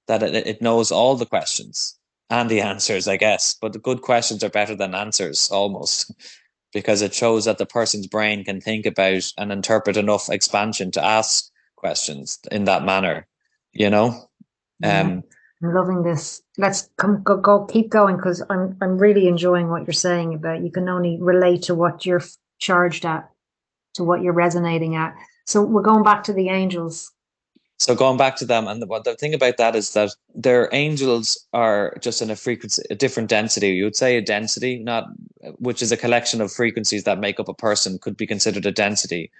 that it knows all the questions and the answers, I guess. But the good questions are better than answers, almost, because it shows that the person's brain can think about and interpret enough expansion to ask questions in that manner, you know? I'm loving this. Let's keep going, because I'm really enjoying what you're saying about you can only relate to what you're charged at, to what you're resonating at. So we're going back to the angels. So going back to them, and the thing about that is that their angels are just in a frequency, a different density. You would say a density, which is a collection of frequencies that make up a person, could be considered a density.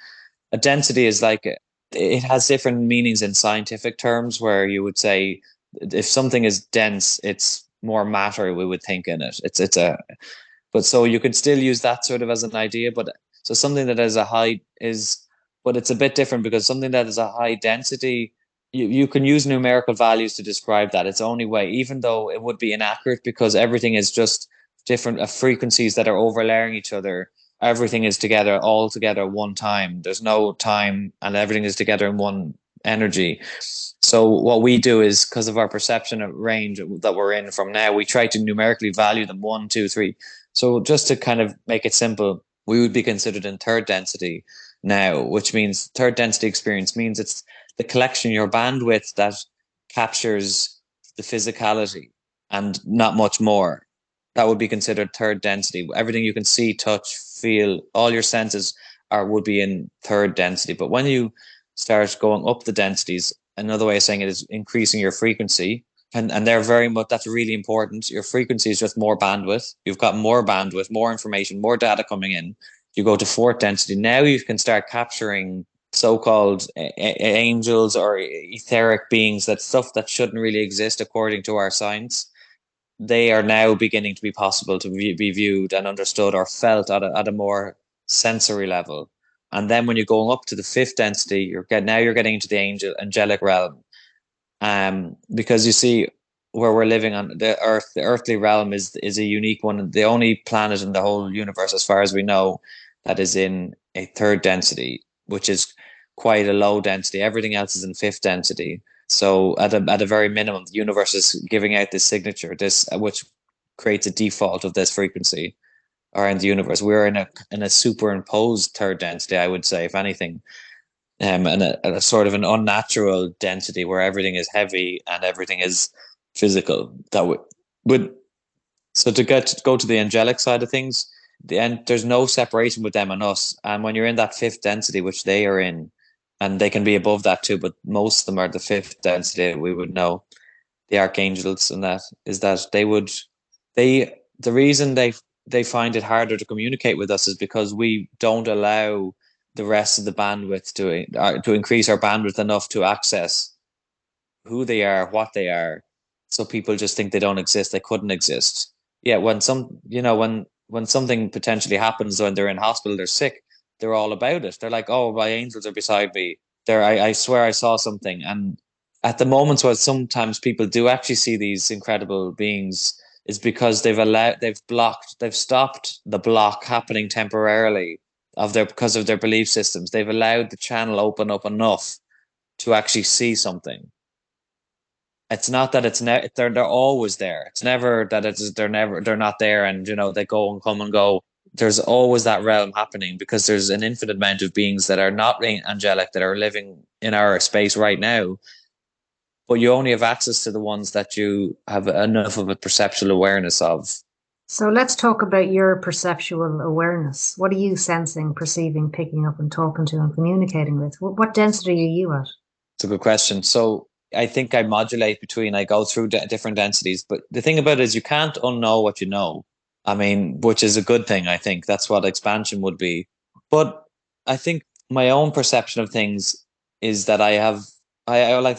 A density is like, it has different meanings in scientific terms, where you would say if something is dense, it's more matter, we would think, in it. But so you could still use that sort of as an idea. But so something that is but it's a bit different, because something that is a high density, you can use numerical values to describe that. It's the only way, even though it would be inaccurate, because everything is just different frequencies that are overlaying each other. Everything is all together at one time. There's no time, and everything is together in one energy. So what we do is, because of our perception of range that we're in from now, we try to numerically value them 1, 2, 3. So just to kind of make it simple, we would be considered in third density now, which means third density experience means it's the collection, your bandwidth, that captures the physicality and not much more. That would be considered third density. Everything you can see, touch, feel, all your senses would be in third density. But when you start going up the densities, another way of saying it is increasing your frequency. And they're very much, that's really important. Your frequency is just more bandwidth. You've got more bandwidth, more information, more data coming in. You go to fourth density. Now you can start capturing so-called angels or etheric beings, that stuff that shouldn't really exist according to our science. They are now beginning to be possible to be viewed and understood or felt at a more sensory level. And then when you're going up to the fifth density, you're getting into the angelic realm. Because you see, where we're living on the earthly realm is a unique one, the only planet in the whole universe, as far as we know, that is in a third density, which is quite a low density. Everything else is in fifth density. So at a very minimum, the universe is giving out this signature, this which creates a default of this frequency around the universe. We're in a superimposed third density, I would say, if anything, and a sort of an unnatural density where everything is heavy and everything is physical. That would so to go to the angelic side of things, there's no separation with them and us. And when you're in that fifth density, which they are in, and they can be above that too, but most of them are the fifth density. We would know the archangels, and that is that the reason they find it harder to communicate with us is because we don't allow the rest of the bandwidth to increase our bandwidth enough to access who they are, what they are. So people just think they don't exist, they couldn't exist. Yeah, when something potentially happens when they're in hospital, they're sick, they're all about it. They're like, oh, my angels are beside me. I swear I saw something. And at the moments where sometimes people do actually see these incredible beings, is because they've stopped the block happening temporarily because of their belief systems. They've allowed the channel open up enough to actually see something. It's not that they're always there. It's never that they're not there, and they go and come and go. There's always that realm happening because there's an infinite amount of beings that are not angelic that are living in our space right now, but you only have access to the ones that you have enough of a perceptual awareness of. So let's talk about your perceptual awareness. What are you sensing, perceiving, picking up and talking to and communicating with? What density are you at? It's a good question. So I think I modulate I go through different densities, but the thing about it is you can't unknow what you know. I mean, which is a good thing. I think that's what expansion would be. But I think my own perception of things is that I've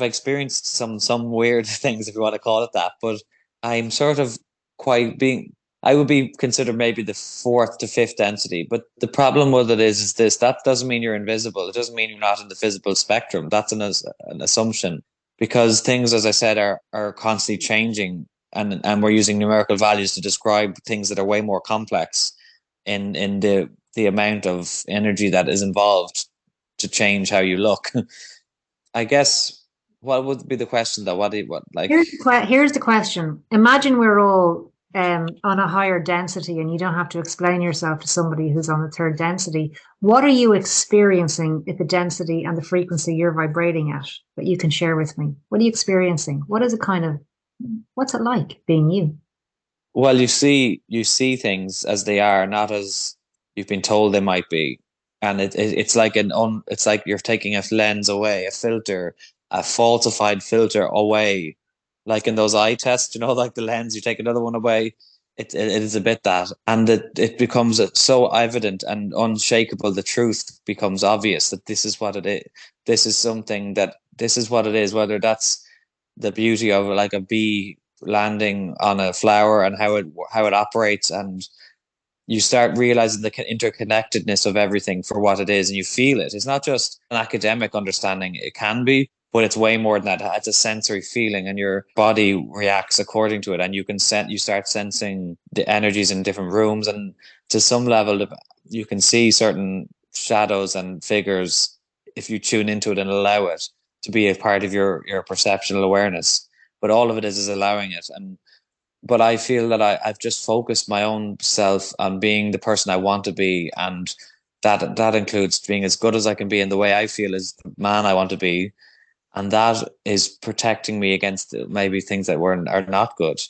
experienced some weird things, if you want to call it that, but I'm sort of I would be considered maybe the fourth to fifth density. But the problem with it is this: that doesn't mean you're invisible. It doesn't mean you're not in the visible spectrum. That's an assumption, because things, as I said, are constantly changing, and we're using numerical values to describe things that are way more complex in the amount of energy that is involved to change how you look. I guess. What would be the question though? Here's the question. Imagine we're all on a higher density and you don't have to explain yourself to somebody who's on the third density. What are you experiencing at the density and the frequency you're vibrating at that you can share with me? What are you experiencing? What's it like being you? Well, you see things as they are, not as you've been told they might be. And it's like it's like you're taking a lens away, a filter, a falsified filter away, like in those eye tests, like the lens, you take another one away. It is a bit that, and it becomes so evident and unshakable. The truth becomes obvious that this is what it is. This is what it is. Whether that's the beauty of like a bee landing on a flower and how it operates, and you start realizing the interconnectedness of everything for what it is, and you feel it. It's not just an academic understanding. It can be, but it's way more than that. It's a sensory feeling, and your body reacts according to it, and you start sensing the energies in different rooms, and to some level you can see certain shadows and figures if you tune into it and allow it to be a part of your perceptual awareness. But all of it is allowing it. But I feel that I've just focused my own self on being the person I want to be, and that includes being as good as I can be in the way I feel as the man I want to be, and that is protecting me against maybe things that are not good.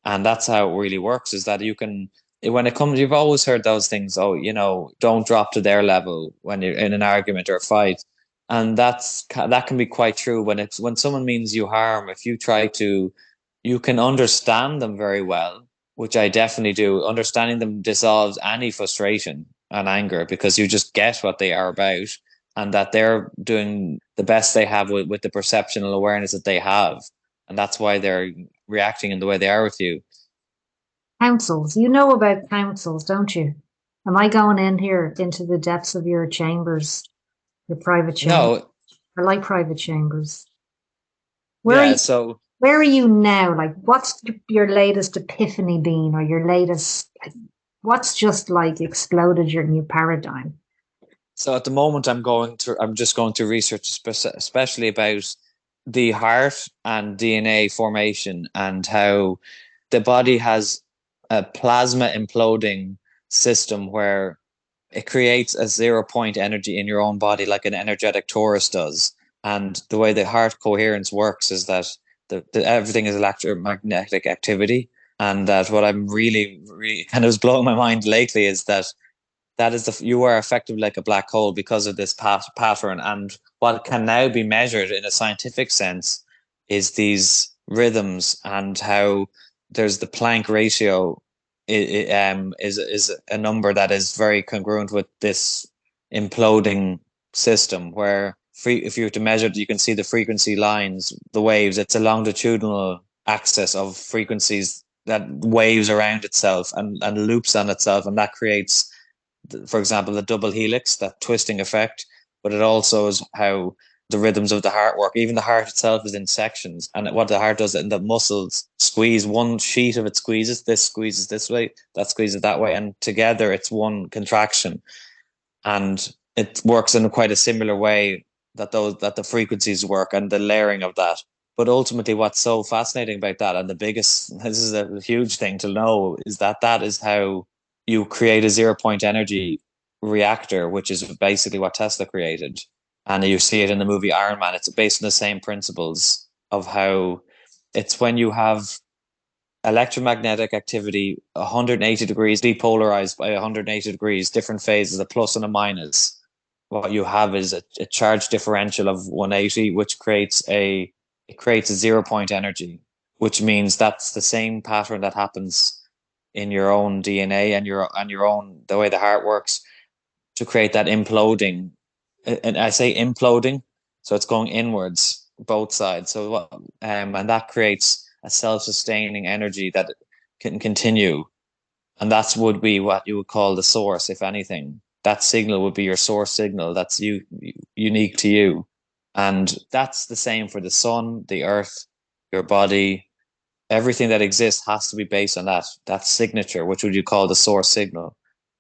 And that's how it really works, is that when it comes, you've always heard those things, oh, don't drop to their level when you're in an argument or a fight. And that can be quite true when someone means you harm. If you try to, you can understand them very well, which I definitely do. Understanding them dissolves any frustration and anger, because you just get what they are about, and that they're doing the best they have with the perceptional awareness that they have. And that's why they're reacting in the way they are with you. Councils. You know about councils, don't you? Am I going in here into the depths of your chambers, your private chambers? No. I like private chambers. Where are you now? Like, what's your latest epiphany been, or your latest, what's just like exploded your new paradigm? So at the moment, I'm just going to research especially about the heart and DNA formation and how the body has a plasma imploding system where it creates a 0 point energy in your own body, like an energetic torus does. And the way the heart coherence works is that everything is electromagnetic activity. And that what I'm really kind of is blowing my mind lately is that is you are effectively like a black hole because of this pattern. And what can now be measured in a scientific sense is these rhythms and how there's the Planck ratio is a number that is very congruent with this imploding system where if you were to measure it, you can see the frequency lines, the waves. It's a longitudinal axis of frequencies that waves around itself and loops on itself, and that creates, for example, the double helix, that twisting effect. But it also is how the rhythms of the heart work. Even the heart itself is in sections, and what the heart does, and the muscles squeeze, one sheet of it squeezes, this squeezes this way, that squeezes that way, and together it's one contraction. And it works in quite a similar way that the frequencies work and the layering of that. But ultimately, what's so fascinating about that, and the biggest, this is a huge thing to know, is that is how you create a 0 point energy reactor, which is basically what Tesla created. And you see it in the movie Iron Man. It's based on the same principles of how it's when you have electromagnetic activity 180 degrees depolarized by 180 degrees, different phases, a plus and a minus. What you have is a charge differential of 180, which creates a 0 point energy, which means that's the same pattern that happens in your own DNA and your own, the way the heart works, to create that imploding. And I say imploding, so it's going inwards, both sides. So what, and that creates a self-sustaining energy that can continue, and that would be what you would call the source, if anything. That signal would be your source signal. That's unique to you, and that's the same for the sun, the earth, your body. Everything that exists has to be based on that signature, which would you call the source signal.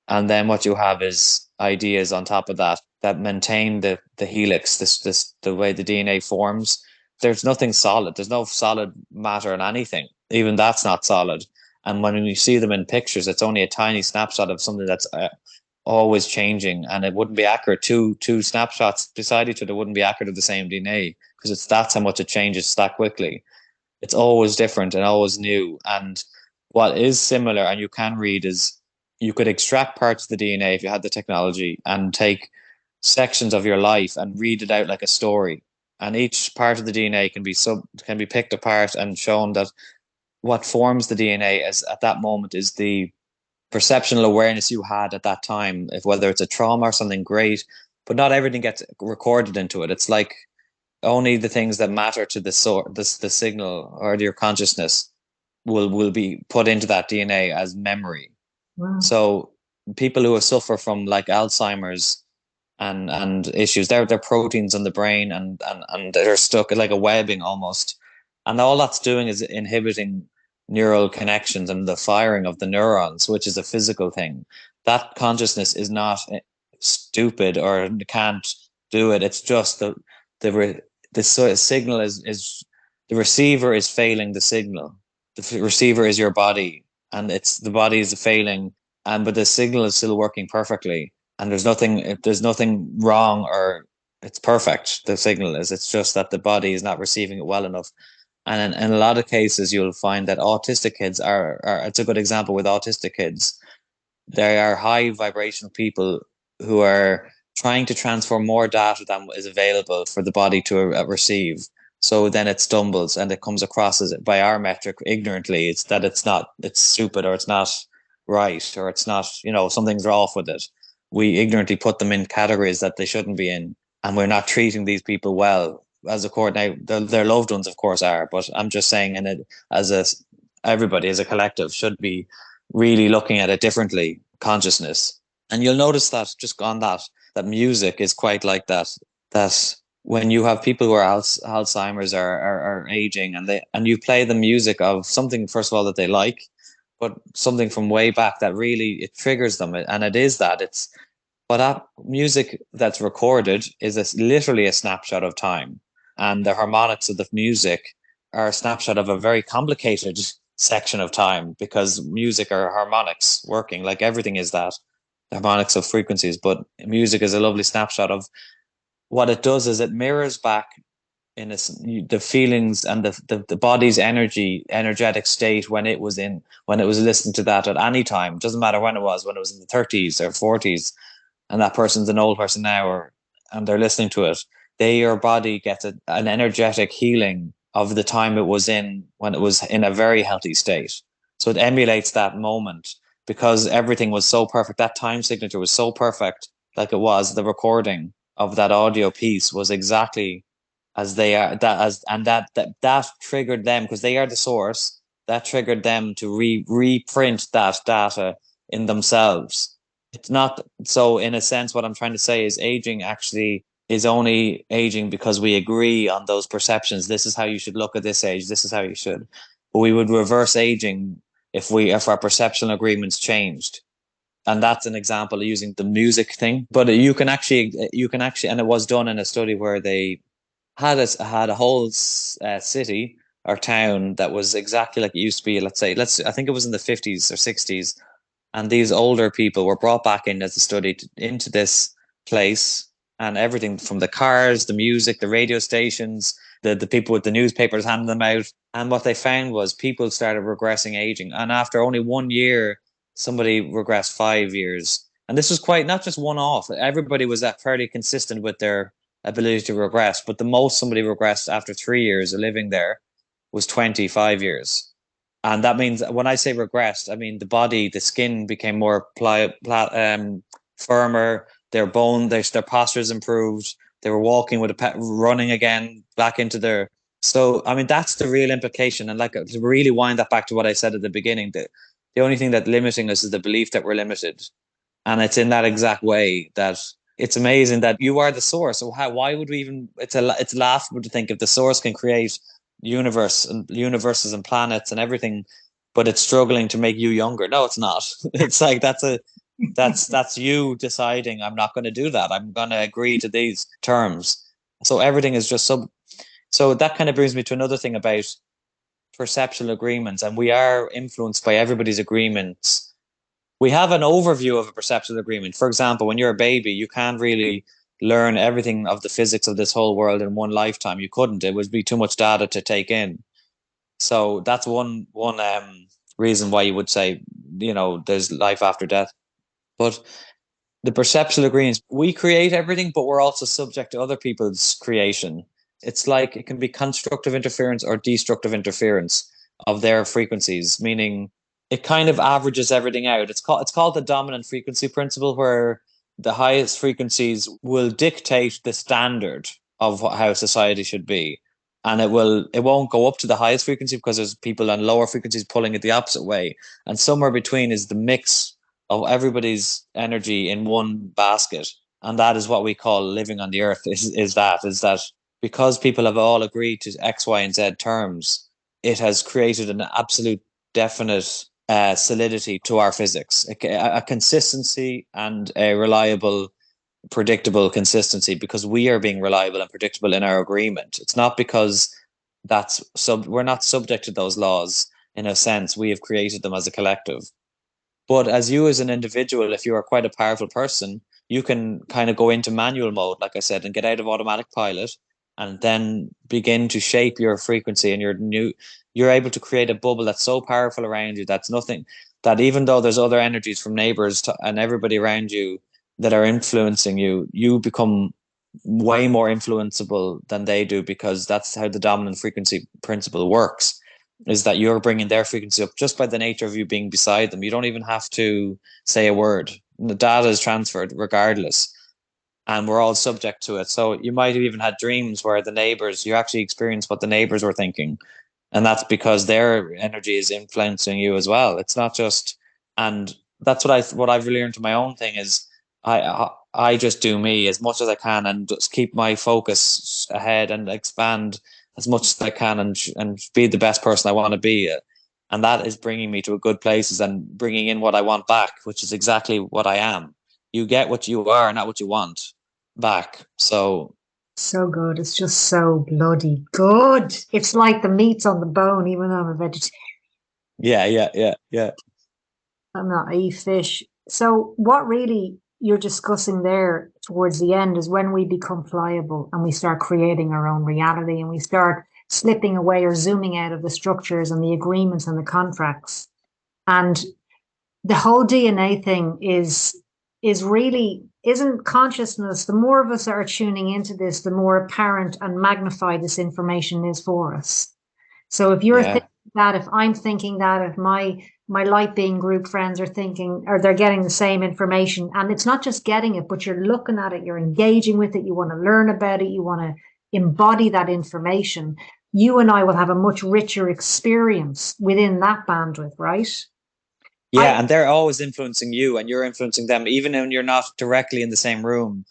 And then what you have is ideas on top of that maintain the helix, this the way the DNA forms. There's nothing solid. There's no solid matter in anything. Even that's not solid. And when you see them in pictures, it's only a tiny snapshot of something that's always changing, and it wouldn't be accurate. Two snapshots beside each other wouldn't be accurate of the same DNA, because that's how much it changes that quickly. It's always different and always new. And what is similar, and you can read, is you could extract parts of the DNA if you had the technology and take sections of your life and read it out like a story. And each part of the DNA can be picked apart and shown that what forms the DNA is at that moment is the perceptual awareness you had at that time, if whether it's a trauma or something great, but not everything gets recorded into it. It's like only the things that matter to the signal or your consciousness will be put into that DNA as memory. Wow. So people who suffer from like Alzheimer's and issues, they're proteins in the brain and they're stuck like a webbing almost. And all that's doing is inhibiting neural connections and the firing of the neurons, which is a physical thing. That consciousness is not stupid or can't do it. It's just the signal is the receiver is failing the signal. The receiver is your body, and it's the body is failing, and but the signal is still working perfectly, and there's nothing wrong, or it's perfect. The signal is, it's just that the body is not receiving it well enough. And in a lot of cases, you'll find that autistic kids are it's a good example with autistic kids. They are high vibrational people who are trying to transfer more data than is available for the body to receive. So then it stumbles and it comes across as, by our metric, ignorantly. It's stupid, or it's not right, or it's not, something's off with it. We ignorantly put them in categories that they shouldn't be in, and we're not treating these people well. As a court now, their loved ones, of course, are, but I'm just saying, everybody as a collective should be really looking at it differently, consciousness. And you'll notice that just on that music is quite like that when you have people who are Alzheimer's are aging, and you play the music of something, first of all, that they like, but something from way back that really, it triggers them. And it is that it's But that music that's recorded is literally a snapshot of time. And the harmonics of the music are a snapshot of a very complicated section of time, because music are harmonics working, like everything is that, the harmonics of frequencies. But music is a lovely snapshot of what it does. Is it mirrors back in the feelings and the body's energetic state when it was listening to that at any time. It doesn't matter when it was in the 30s or 40s, and that person's an old person now, and they're listening to it. Your body gets an energetic healing of the time it was in, when it was in a very healthy state. So it emulates that moment, because everything was so perfect. That time signature was so perfect, like it was the recording of that audio piece was exactly as they are, that triggered them, because they are the source. That triggered them to reprint that data in themselves. It's not so, in a sense, what I'm trying to say is aging actually is only aging because we agree on those perceptions. This is how you should look at this age. This is how you should. But we would reverse aging if our perceptual agreements changed. And that's an example of using the music thing. But you can actually, and it was done in a study where they had a whole city or town that was exactly like it used to be. I think it was in the 50s or 60s, and these older people were brought back in as a study into this place, and everything from the cars, the music, the radio stations, the people with the newspapers handing them out. And what they found was people started regressing aging, and after only 1 year, somebody regressed 5 years. And this was quite not just one off. Everybody was fairly consistent with their ability to regress, but the most somebody regressed after 3 years of living there was 25 years. And that means, when I say regressed, I mean the skin became more firmer, their postures improved, they were walking with a pet, running again back into their. So, I mean, that's the real implication. And like, to really wind that back to what I said at the beginning, the only thing that's limiting us is the belief that we're limited. And it's in that exact way that it's amazing that you are the source. So why would we even, it's laughable to think if the source can create universes and planets and everything, but it's struggling to make you younger. No, it's not. It's like, that's you deciding, I'm not going to do that. I'm going to agree to these terms. So everything is just so that kind of brings me to another thing about perceptual agreements. And we are influenced by everybody's agreements. We have an overview of a perceptual agreement. For example, when you're a baby, you can't really learn everything of the physics of this whole world in one lifetime. You couldn't. It would be too much data to take in. So that's one reason why you would say, there's life after death. But the perceptual agreements, we create everything, but we're also subject to other people's creation. It's like it can be constructive interference or destructive interference of their frequencies, meaning it kind of averages everything out. It's called the dominant frequency principle, where the highest frequencies will dictate the standard of how society should be. And it won't go up to the highest frequency because there's people on lower frequencies pulling it the opposite way. And somewhere between is the mix of everybody's energy in one basket. And that is what we call living on the earth, is that because people have all agreed to X, Y, and Z terms, it has created an absolute definite solidity to our physics, a consistency and a reliable, predictable consistency, because we are being reliable and predictable in our agreement. It's not because we're not subject to those laws. In a sense, we have created them as a collective. But as an individual, if you are quite a powerful person, you can kind of go into manual mode, like I said, and get out of automatic pilot, and then begin to shape your frequency, and you're able to create a bubble that's so powerful around you that even though there's other energies from neighbors and everybody around you that are influencing you, you become way more influenceable than they do, because that's how the dominant frequency principle works, is that you're bringing their frequency up just by the nature of you being beside them. You don't even have to say a word. The data is transferred regardless, and we're all subject to it. So you might have even had dreams where you actually experience what the neighbors were thinking, and that's because their energy is influencing you as well. It's not just, and that's what I've really learned to my own thing is I just do me as much as I can, and just keep my focus ahead and expand as much as I can, and be the best person I want to be. And that is bringing me to a good places and bringing in what I want back, which is exactly what I am. you get what you are, not what you want back. So good. It's just so bloody good. It's like the meat's on the bone, even though I'm a vegetarian. yeah. I'm not, I eat fish. So what really you're discussing there towards the end is when we become pliable and we start creating our own reality and we start slipping away or zooming out of the structures and the agreements and the contracts. And the whole DNA thing is really isn't consciousness. The more of us that are tuning into this, the more apparent and magnified this information is for us. So if you're Yeah. thinking that, if I'm thinking that, if my light being group friends are thinking, or they're getting the same information, and it's not just getting it, but you're looking at it, you're engaging with it, you want to learn about it, you want to embody that information, you and I will have a much richer experience within that bandwidth, right? Yeah, and they're always influencing you and you're influencing them, even when you're not directly in the same room.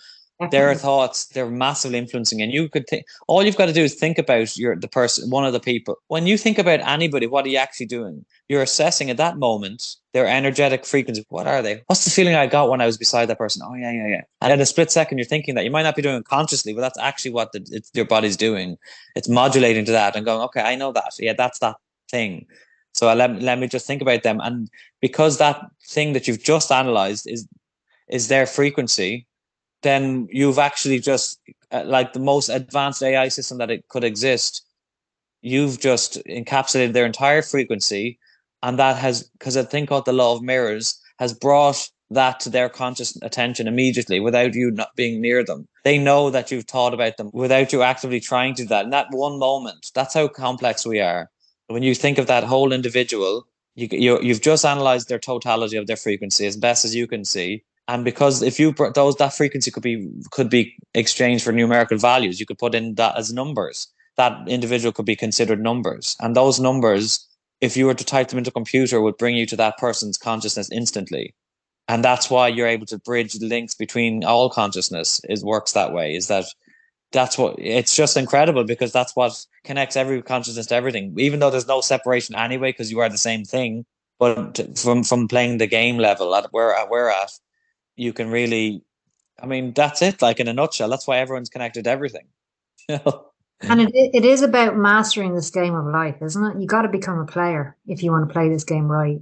Their Definitely. thoughts, they're massively influencing. And you could think, all you've got to do is think about the person, one of the people. When you think about anybody, what are you actually doing? You're assessing at that moment their energetic frequency. What are they? What's the feeling I got when I was beside that person? Oh, yeah. And in a split second, you're thinking that. You might not be doing it consciously, but that's actually what your body's doing. It's modulating to that and going, okay, I know that. Yeah, that's that thing. So let me just think about them. And because that thing that you've just analyzed is their frequency, then you've actually just like the most advanced AI system that it could exist. You've just encapsulated their entire frequency, and that has, because a thing called the law of mirrors has brought that to their conscious attention immediately without you not being near them. They know that you've thought about them without you actively trying to do that. In that one moment, that's how complex we are. When you think of that whole individual, you've just analyzed their totality of their frequency as best as you can see. And because if you that frequency could be exchanged for numerical values, you could put in that as numbers. That individual could be considered numbers, and those numbers, if you were to type them into a computer, would bring you to that person's consciousness instantly. And that's why you're able to bridge the links between all consciousness. Is works that way. Is that's what it's just incredible, because that's what connects every consciousness to everything, even though there's no separation anyway, because you are the same thing. But from playing the game level at where we're at, you can really, I mean, that's it, like in a nutshell. That's why everyone's connected to everything. And it is about mastering this game of life, isn't it? You got to become a player if you want to play this game right.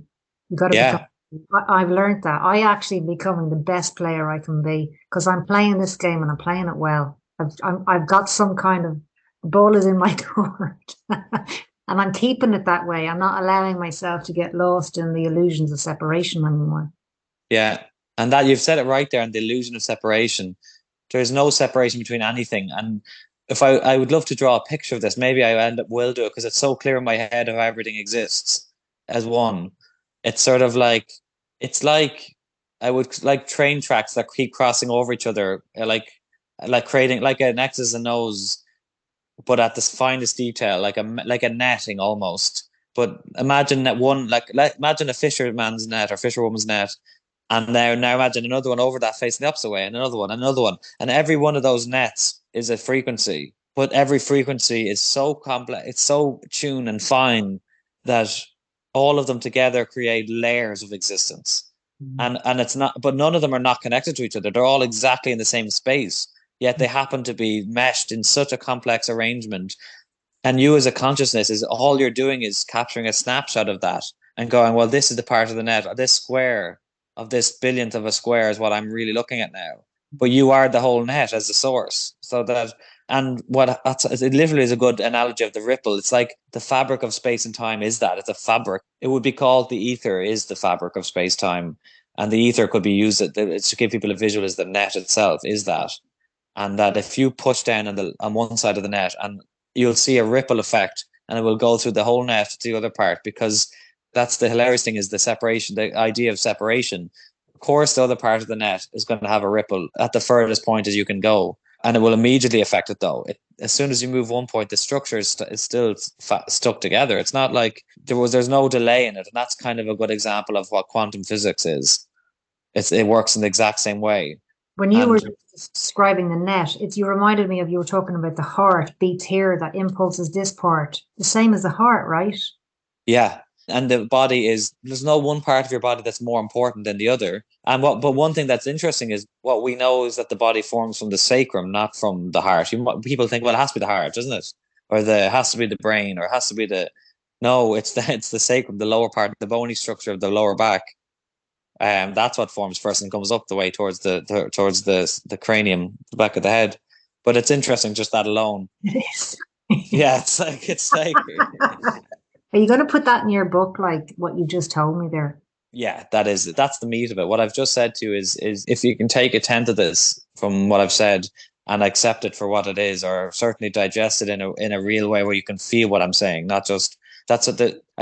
You got to become. Yeah. I've learned that. I actually becoming the best player I can be because I'm playing this game and I'm playing it well. I've got some kind of the ball is in my court, and I'm keeping it that way. I'm not allowing myself to get lost in the illusions of separation anymore. Yeah. And that you've said it right there, and the illusion of separation. There's no separation between anything. And if I would love to draw a picture of this, maybe I will do it, because it's so clear in my head of how everything exists as one. It's sort of like, it's like I would like train tracks that keep crossing over each other, like creating like an X's and O's, but at the finest detail, like a netting almost. But imagine that one, imagine a fisherman's net or fisherwoman's net, and now imagine another one over that facing the opposite way, and another one, and every one of those nets is a frequency. But every frequency is so complex, it's so tuned and fine that all of them together create layers of existence. And it's not, but none of them are not connected to each other. They're all exactly in the same space, yet they happen to be meshed in such a complex arrangement. And you as a consciousness, is all you're doing is capturing a snapshot of that and going, well, this is the part of the net, or this square of this billionth of a square is what I'm really looking at now. But you are the whole net as the source. So that, and it literally is a good analogy of the ripple. It's like the fabric of space and time is that. It's a fabric. It would be called the ether is the fabric of space time. And the ether could be used to give people a visual as the net itself is that. And that if you push down on one side of the net, and you'll see a ripple effect, and it will go through the whole net to the other part, because that's the hilarious thing, is the separation, the idea of separation. Of course, the other part of the net is going to have a ripple at the furthest point as you can go, and it will immediately affect it though. As soon as you move one point, the structure is still stuck together. It's not like there's no delay in it. And that's kind of a good example of what quantum physics is. It works in the exact same way. When you were And describing the net, you reminded me of you were talking about the heart beats here, that impulse is this part, the same as the heart, right? yeah, And the body there's no one part of your body that's more important than the other. But one thing that's interesting is what we know is that the body forms from the sacrum, not from the heart. People think, well, it has to be the heart, doesn't it? Or it has to be the brain, or it has to be no, it's the sacrum, the lower part, the bony structure of the lower back. That's what forms first and comes up the way towards the cranium, the back of the head. But it's interesting just that alone. It is. Yeah, it's like. Are you going to put that in your book, like what you just told me there? Yeah, that's the meat of it. What I've just said to you is if you can take a tenth of this from what I've said and accept it for what it is, or certainly digest it in a real way where you can feel what I'm saying, not just I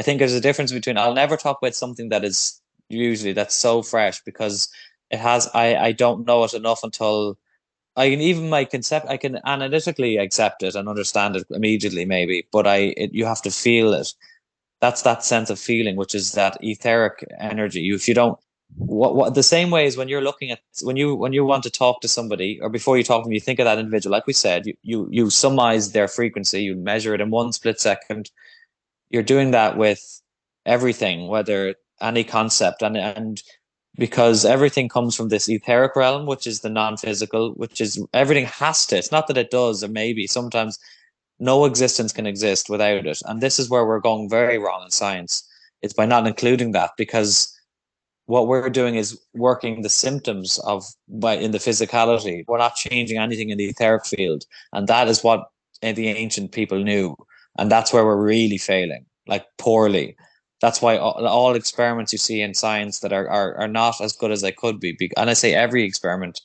think there's a difference between. I'll never talk about something that is usually that's so fresh because I don't know it enough until I can even my concept I can analytically accept it and understand it immediately maybe, but you have to feel it. That's that sense of feeling, which is that etheric energy. If you don't, what the same way as when you're looking at when you want to talk to somebody, or before you talk to them, you think of that individual. Like we said, you summarize their frequency, you measure it in 1 split second. You're doing that with everything, whether any concept, and because everything comes from this etheric realm, which is the non-physical, which is everything has to. It's not that it does, or maybe sometimes no existence can exist without it. And this is where we're going very wrong in science. It's by not including that, because what we're doing is working the symptoms in the physicality. We're not changing anything in the etheric field. And that is what the ancient people knew. And that's where we're really failing, like poorly. That's why all experiments you see in science that are not as good as they could be. And I say every experiment,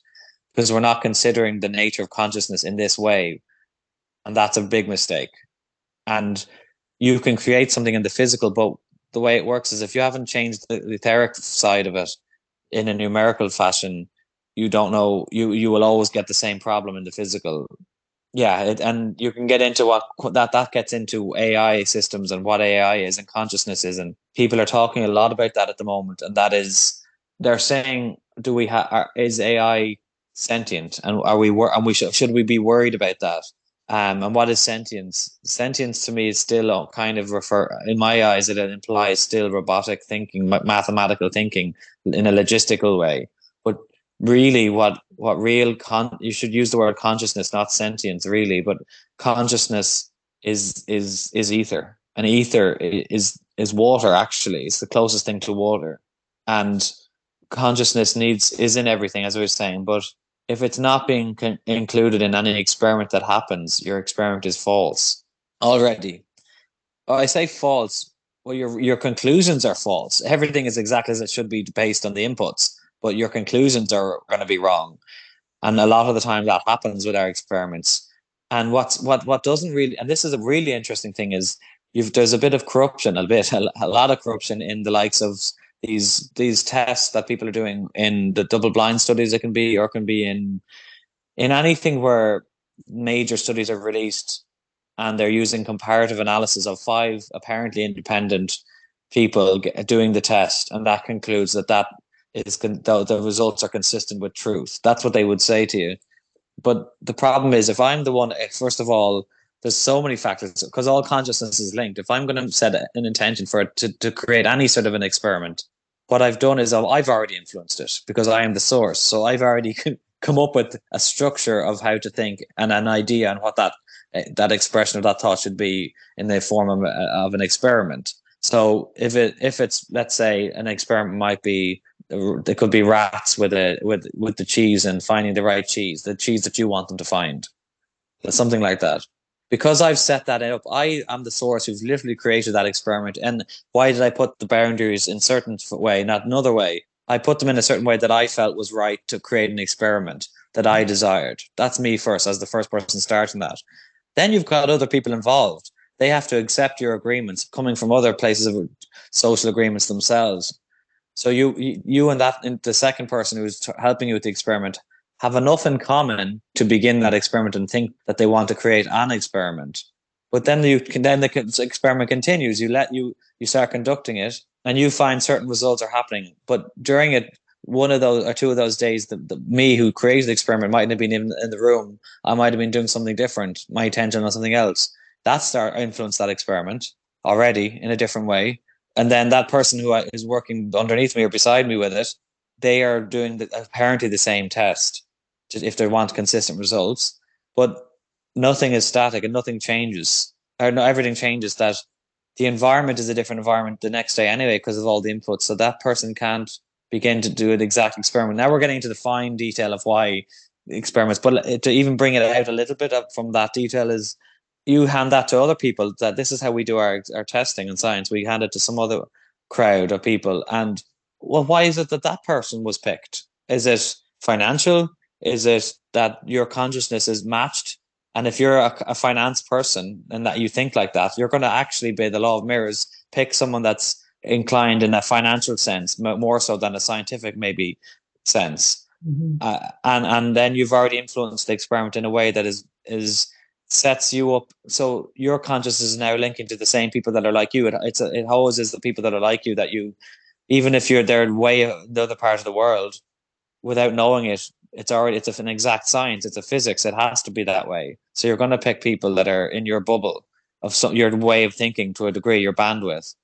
because we're not considering the nature of consciousness in this way. And that's a big mistake. And you can create something in the physical, but the way it works is if you haven't changed the etheric side of it in a numerical fashion, you don't know, you will always get the same problem in the physical. Yeah, and you can get into what that gets into AI systems and what AI is and consciousness is, and people are talking a lot about that at the moment. And that is, they're saying, is AI sentient, and should we be worried about that? And what is sentience? Sentience to me is still kind of in my eyes, it implies still robotic thinking, mathematical thinking in a logistical way. But really, you should use the word consciousness, not sentience, really. But consciousness is ether, and ether is water. Actually, it's the closest thing to water, and consciousness is in everything, as we were saying, but if it's not being included in any experiment that happens, your experiment is false already. Oh, I say false. Well, your conclusions are false. Everything is exactly as it should be based on the inputs, but your conclusions are going to be wrong. And a lot of the time that happens with our experiments. And what doesn't really, and this is a really interesting thing, is there's a bit of corruption, a lot of corruption in the likes of these tests that people are doing in the double blind studies. It can be, or can be in anything where major studies are released, and they're using comparative analysis of 5 apparently independent people doing the test, and that concludes that the results are consistent with truth. That's what they would say to you. But the problem is, if I'm the one, first of all, there's so many factors, because all consciousness is linked. If I'm going to set an intention for it to create any sort of an experiment, what I've done is I've already influenced it, because I am the source. So I've already come up with a structure of how to think and an idea on what that expression of that thought should be in the form of an experiment. So if it's, let's say, an experiment might be, there could be rats with the cheese and finding the right cheese, the cheese that you want them to find, something like that. Because I've set that up, I am the source who's literally created that experiment. And why did I put the boundaries in a certain way, not another way? I put them in a certain way that I felt was right to create an experiment that I desired. That's me first, as the first person starting that. Then you've got other people involved. They have to accept your agreements coming from other places of social agreements themselves. So you and the second person who's helping you with the experiment have enough in common to begin that experiment and think that they want to create an experiment. But then the experiment continues. You start conducting it, and you find certain results are happening. But during it, one of those or two of those days, the me who created the experiment mightn't have been in the room. I might have been doing something different. My attention on something else. That influenced that experiment already in a different way. And then that person who is working underneath me or beside me with it, they are doing apparently the same test, just if they want consistent results. But nothing is static and nothing changes. Or no, everything changes. That the environment is a different environment the next day anyway because of all the inputs. So that person can't begin to do an exact experiment. Now we're getting into the fine detail of why the experiments, but to even bring it out a little bit up from that detail is you hand that to other people, that this is how we do our testing in science. We hand it to some other crowd of people. And well, why is it that that person was picked? Is it financial? Is it that your consciousness is matched? And if you're a finance person and that you think like that, you're going to actually, by the law of mirrors, pick someone that's inclined in a financial sense, more so than a scientific maybe sense. Mm-hmm. And then you've already influenced the experiment in a way that is sets you up. So your consciousness is now linking to the same people that are like you. It always is the people that are like you that you, even if you're there way the other part of the world, without knowing it, it's an exact science. It's a physics. It has to be that way. So you're going to pick people that are in your bubble of your way of thinking to a degree, your bandwidth.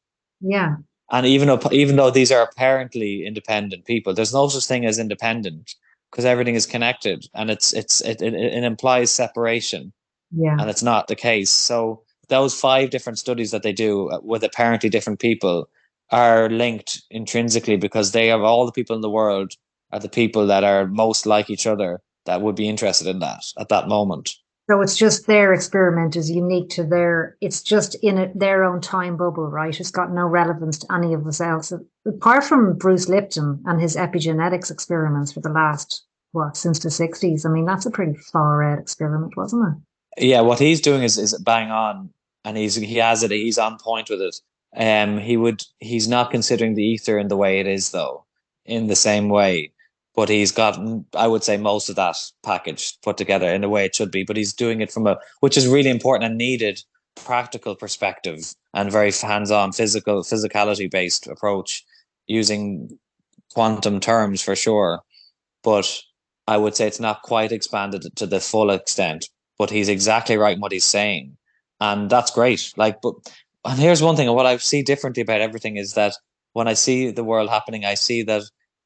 Yeah. And even though these are apparently independent people, there's no such thing as independent because everything is connected, and it implies separation. Yeah. And it's not the case. So those 5 different studies that they do with apparently different people are linked intrinsically because they have all the people in the world are the people that are most like each other that would be interested in that at that moment. So it's just their experiment is unique to it's just in their own time bubble, right? It's got no relevance to any of us else. Apart from Bruce Lipton and his epigenetics experiments for the last, since the 60s. I mean, that's a pretty far out experiment, wasn't it? Yeah, what he's doing is bang on, and he's on point with it. He's not considering the ether in the way it is though, in the same way. But he's got, I would say, most of that package put together in the way it should be. But he's doing it which is really important and needed, practical perspective and very hands-on physicality-based approach using quantum terms for sure. But I would say it's not quite expanded to the full extent. But he's exactly right in what he's saying, and that's great. And here's one thing: what I see differently about everything is that when I see the world happening, I see that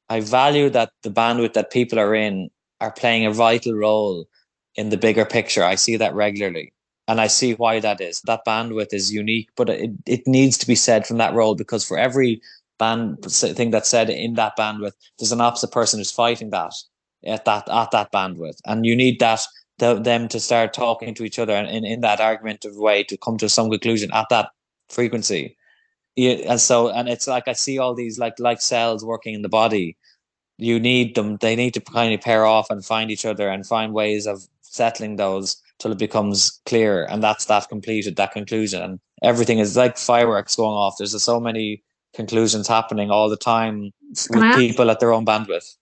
I value that the bandwidth that people are in are playing a vital role in the bigger picture. I see that regularly. And I see why that is. That bandwidth is unique, but it needs to be said from that role, because for every thing that's said in that bandwidth, there's an opposite person who's fighting that at that bandwidth. And you need them to start talking to each other in that argumentative way to come to some conclusion at that frequency. Yeah, and it's like I see all these like cells working in the body. You need them. They need to kind of pair off and find each other and find ways of settling those till it becomes clear. And that's that conclusion. And everything is like fireworks going off. There's so many conclusions happening all the time with people at their own bandwidth.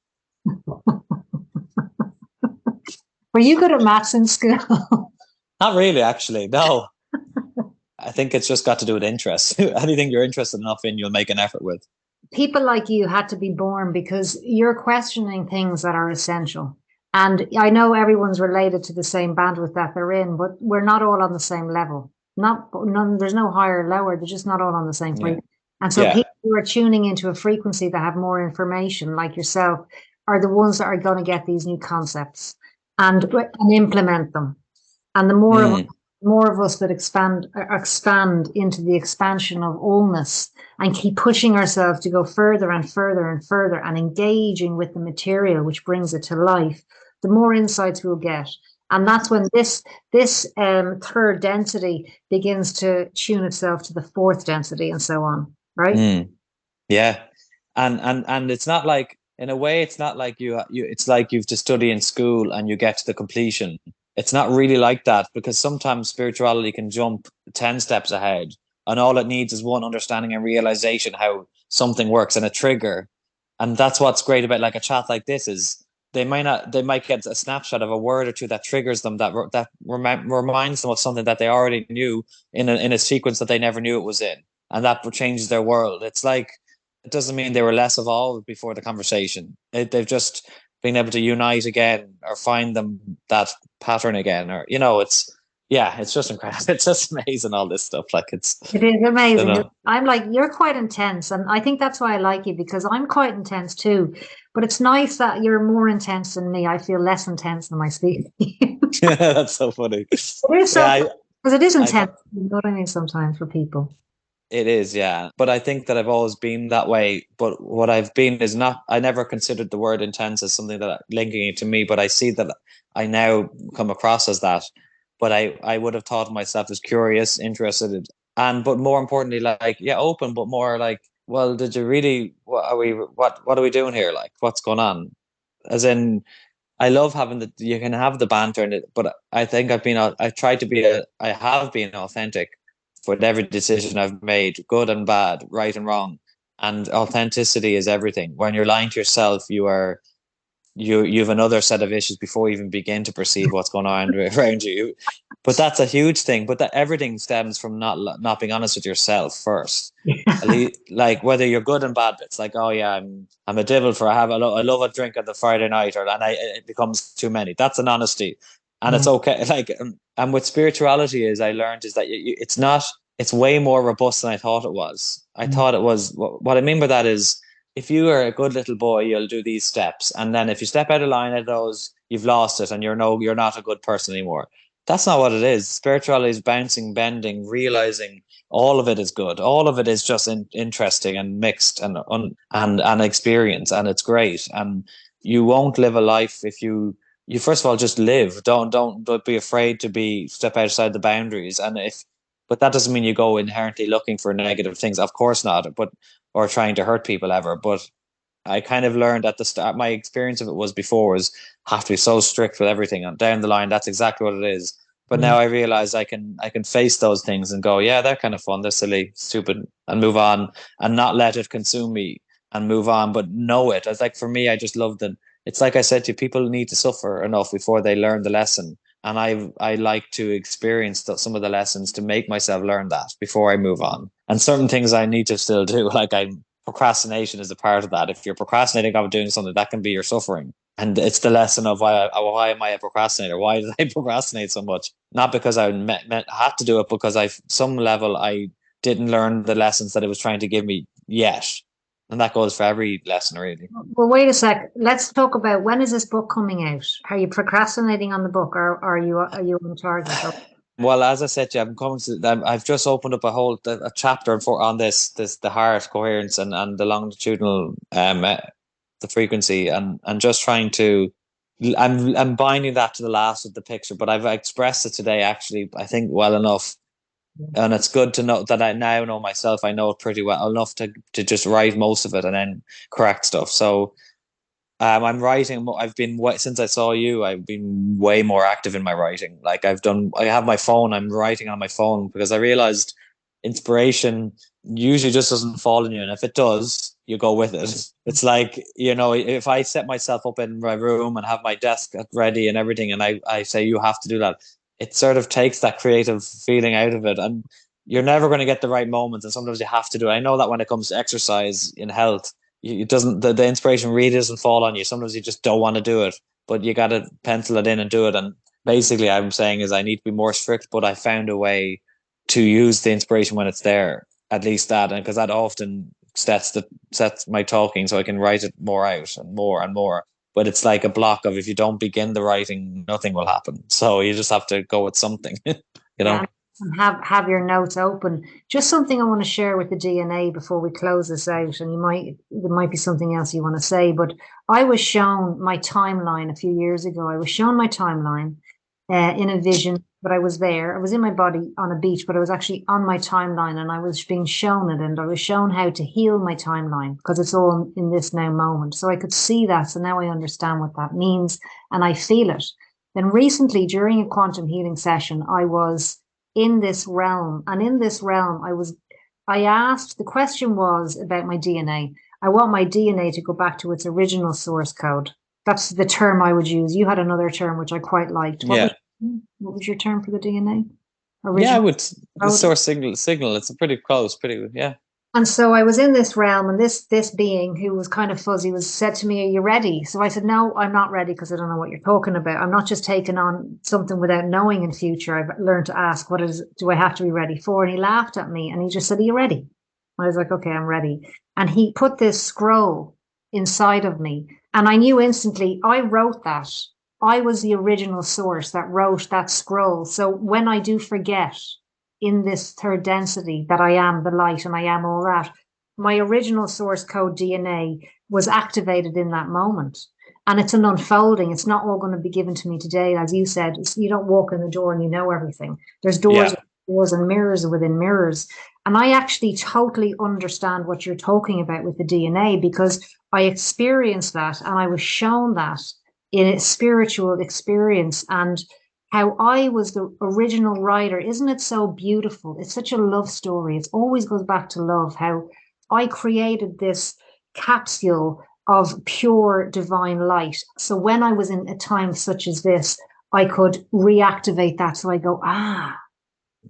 Were you good at maths in school? Not really, actually. No. I think it's just got to do with interest. Anything you're interested enough in, you'll make an effort with. People like you had to be born because you're questioning things that are essential. And I know everyone's related to the same bandwidth that they're in, but we're not all on the same level. There's no higher or lower. They're just not all on the same frequency. Yeah. And so people who are tuning into a frequency that have more information, like yourself, are the ones that are going to get these new concepts and implement them. And the more of us that expand into the expansion of allness and keep pushing ourselves to go further and further and further and engaging with the material which brings it to life, the more insights we'll get. And that's when this third density begins to tune itself to the fourth density and so on, right? Yeah. And it's not like, in a way, it's not like it's like you've to study in school and you get to the completion. It's not really like that, because sometimes spirituality can jump 10 steps ahead, and all it needs is one understanding and realization how something works and a trigger. And that's what's great about like a chat like this is they might get a snapshot of a word or two that triggers them, that reminds them of something that they already knew in a sequence that they never knew it was in, and that changes their world. It's like, it doesn't mean they were less evolved before the conversation. They've just been able to unite again or find that pattern again, or it's yeah, it's just incredible. It's just amazing, all this stuff. Like It is you amazing. know. I'm like, you're quite intense. And I think that's why I like you, because I'm quite intense too. But it's nice that you're more intense than me. I feel less intense than I speak. That's so funny. It is Yeah, so, because it is I intense. You know what I mean? Sometimes for people. it is, yeah. But I think that I've always been that way. But what I've been is not, I never considered the word intense as something that linking it to me, but I see that I now come across as that. But I would have thought of myself as curious, interested, and but more importantly, like, yeah, open, but more like, well, did you really, what are we doing here? Like, what's going on? As in, I love having you can have the banter in it, but I think I tried to be I have been authentic with every decision I've made, good and bad, right and wrong. And authenticity is everything. When you're lying to yourself, you have another set of issues before you even begin to perceive what's going on around you. But that's a huge thing. But that everything stems from not being honest with yourself first. At least, like whether you're good and bad bits, like, oh yeah, I'm a devil for I love a drink on the Friday night, it becomes too many. That's an honesty, and it's Yeah. okay. Like, and with spirituality is I learned is that it's not. It's way more robust than I thought it was. I thought it was. What I mean by that is, if you are a good little boy, you'll do these steps, and then if you step out of line of those, you've lost it, and you're not a good person anymore. That's not what it is. Spirituality is bouncing, bending, realizing all of it is good. All of it is just interesting and mixed and experience, and it's great. And you won't live a life if you first of all just live. Don't be afraid to be step outside the boundaries. And if but that doesn't mean you go inherently looking for negative things. Of course not. But or trying to hurt people ever. But I kind of learned at the start. My experience of it was before was have to be so strict with everything, and down the line, that's exactly what it is. But Yeah. now I realize I can face those things and go, yeah, they're kind of fun, they're silly, stupid, and move on, and not let it consume me and move on, but know it. It's like for me, I just love that. It's like I said to you, people need to suffer enough before they learn the lesson. And I like to experience some of the lessons to make myself learn that before I move on. And certain things I need to still do, like procrastination is a part of that. If you're procrastinating about doing something, that can be your suffering. And it's the lesson of why am I a procrastinator? Why did I procrastinate so much? Not because I had to do it, because some level I didn't learn the lessons that it was trying to give me yet. And that goes for every lesson, really. Well, wait a sec. Let's talk about, when is this book coming out? Are you procrastinating on the book, or are you on target? Well, as I said, yeah, I've just opened up a chapter on this the heart coherence and the longitudinal the frequency and just trying to I'm binding that to the last of the picture, but I've expressed it today actually I think well enough, and it's good to know that I now know myself. I know it pretty well enough to just write most of it and then correct stuff. So I'm writing. I've been since I saw you. I've been way more active in my writing. Like I have my phone. I'm writing on my phone because I realized inspiration usually just doesn't fall on you, and if it does, you go with it. It's like, if I set myself up in my room and have my desk ready and everything, and I say you have to do that, it sort of takes that creative feeling out of it, and you're never going to get the right moments, and sometimes you have to do it. I know that when it comes to exercise in health, it doesn't the inspiration really doesn't fall on you. Sometimes you just don't want to do it, but you got to pencil it in and do it. And basically I'm saying is I need to be more strict, but I found a way to use the inspiration when it's there, at least that, and because that often sets my talking, so I can write it more out and more and more. But it's like a block of, if you don't begin the writing, nothing will happen, so you just have to go with something. Yeah, and have your notes open. Just something I want to share with the DNA before we close this out, and there might be something else you want to say, but I was shown my timeline a few years ago. I was shown my timeline in a vision, but I was there. I was in my body on a beach, but I was actually on my timeline, and I was being shown it, and I was shown how to heal my timeline because it's all in this now moment. So I could see that. So now I understand what that means, and I feel it. Then recently, during a quantum healing session, I was in this realm, and in this realm, I asked, the question was about my DNA. I want my DNA to go back to its original source code. That's the term I would use. You had another term which I quite liked. What was your term for the DNA? Yeah, Original with the code? source signal, it's a pretty close, pretty, yeah. And so I was in this realm, and this being who was kind of fuzzy was said to me, "Are you ready?" So I said, "No, I'm not ready because I don't know what you're talking about. I'm not just taking on something without knowing in future. I've learned to ask, what do I have to be ready for?" And he laughed at me and he just said, "Are you ready?" I was like, "Okay, I'm ready." And he put this scroll inside of me, and I knew instantly I wrote that. I was the original source that wrote that scroll. So when I do forget in this third density that I am the light and I am all that, my original source code DNA was activated in that moment. And it's an unfolding. It's not all going to be given to me today. As you said, you don't walk in the door and you know everything. There's Yeah. doors and mirrors within mirrors. And I actually totally understand what you're talking about with the DNA because I experienced that and I was shown that in a spiritual experience. And how I was the original writer. Isn't it so beautiful? It's such a love story. It always goes back to love, how I created this capsule of pure divine light. So when I was in a time such as this, I could reactivate that. So I go,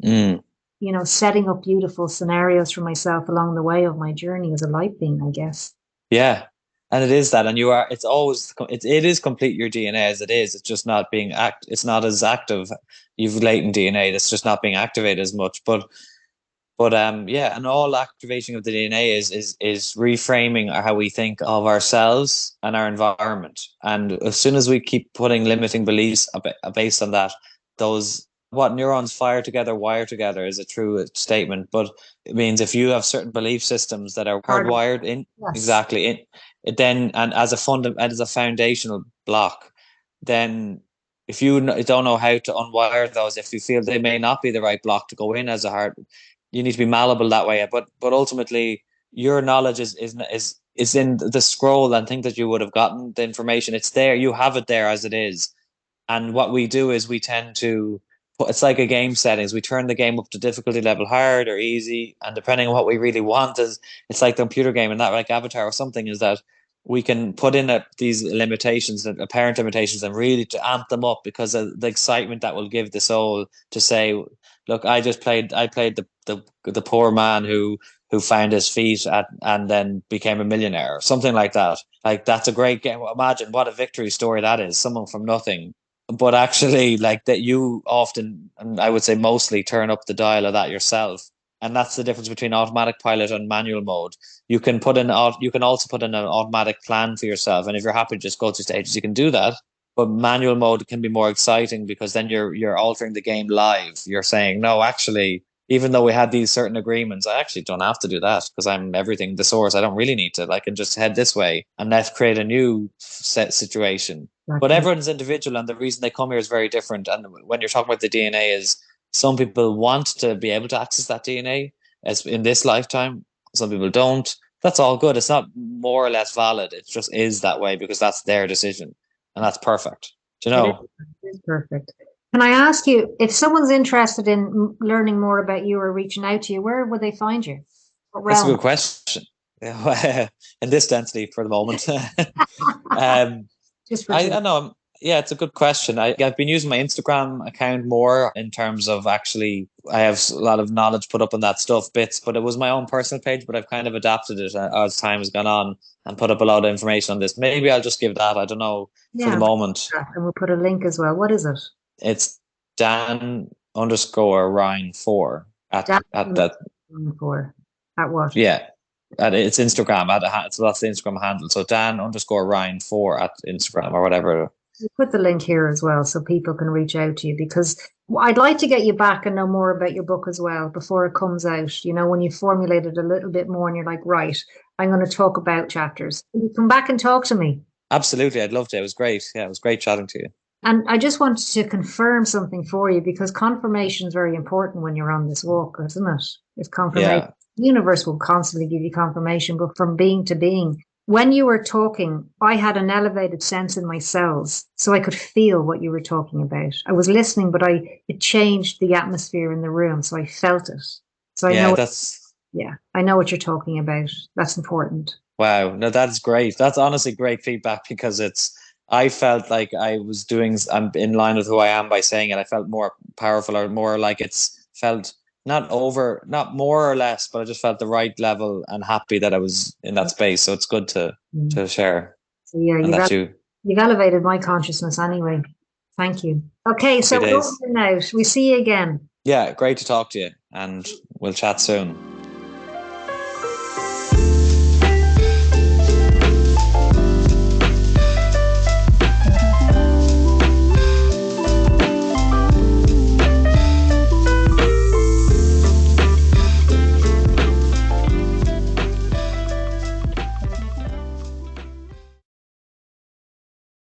Mm. Setting up beautiful scenarios for myself along the way of my journey as a light being, I guess. Yeah. And it is that, and it is complete your DNA as it is. It's just not it's not as active. You've latent DNA that's just not being activated as much. But yeah, and all activation of the DNA is reframing how we think of ourselves and our environment. And as soon as we keep putting limiting beliefs based on that, those what neurons fire together, wire together is a true statement. But it means if you have certain belief systems that are hardwired in Yes. exactly it then and as a foundational block, then if you don't know how to unwire those, if you feel they may not be the right block to go in as a hard, you need to be malleable that way. But ultimately, your knowledge is in the scroll and think that you would have gotten the information. It's there. You have it there as it is. And what we do is we tend to it's like a game settings. We turn the game up to difficulty level hard or easy, and depending on what we really want, is it's like the computer game and that like Avatar or something, is that we can put in these limitations, apparent limitations, and really to amp them up because of the excitement that will give the soul to say, look, I played the poor man who found his feet and then became a millionaire, or something like that. Like that's a great game. Imagine what a victory story that is. Someone from nothing, but actually like that you often, and I would say mostly, turn up the dial of that yourself. And that's the difference between automatic pilot and manual mode. You can also put in an automatic plan for yourself, and if you're happy to just go through stages, you can do that. But manual mode can be more exciting because then you're altering the game live. You're saying, no, actually, even though we had these certain agreements, I actually don't have to do that because I'm everything the source. I don't really need to. I can just head this way, and let's create a new set situation. But Exactly. everyone's individual, and the reason they come here is very different. And when you're talking about the DNA, is some people want to be able to access that DNA as in this lifetime. Some people don't. That's all good. It's not more or less valid. It just is that way because that's their decision, and that's perfect. Do you It know? is perfect. Can I ask you, if someone's interested in learning more about you or reaching out to you, where would they find you? What That's a realm? good question. In this density for the moment. um, Just for I today. know. Yeah, it's a good question. I've been using my Instagram account more in terms of actually, I have a lot of knowledge put up on that stuff, bits, but it was my own personal page, but I've kind of adapted it as time has gone on and put up a lot of information on this. Maybe I'll just give that. I don't know for the Yeah, moment. and we'll put a link as well. What is it? It's Dan underscore Ryan 4 at Down that. for at what? Yeah. It's Instagram so that's the Instagram handle. So Dan underscore Ryan 4 at Instagram or whatever. We'll put the link here as well so people can reach out to you because I'd like to get you back and know more about your book as well before it comes out. When you formulate it a little bit more and you're like, right, I'm going to talk about chapters. Will you come back and talk to me? Absolutely, I'd love to. It was great. Yeah, it was great chatting to you. And I just wanted to confirm something for you because confirmation is very important when you're on this walk, isn't it? It's confirmation. Yeah. The universe will constantly give you confirmation, but from being to being. When you were talking, I had an elevated sense in my cells, so I could feel what you were talking about. I was listening, but it changed the atmosphere in the room, so I felt it. So I Yeah, know, that's yeah, I know what you're talking about. That's important. wow. No, that's great. That's honestly great feedback because I felt like I'm in line with who I am by saying it. I felt more powerful or more like it's felt not more or less, but I just felt the right level and happy that I was in that space. So it's good to share. So yeah, And that you've elevated my consciousness anyway. Thank you. Okay, so we're over now. We see you again. Yeah, great to talk to you, and we'll chat soon.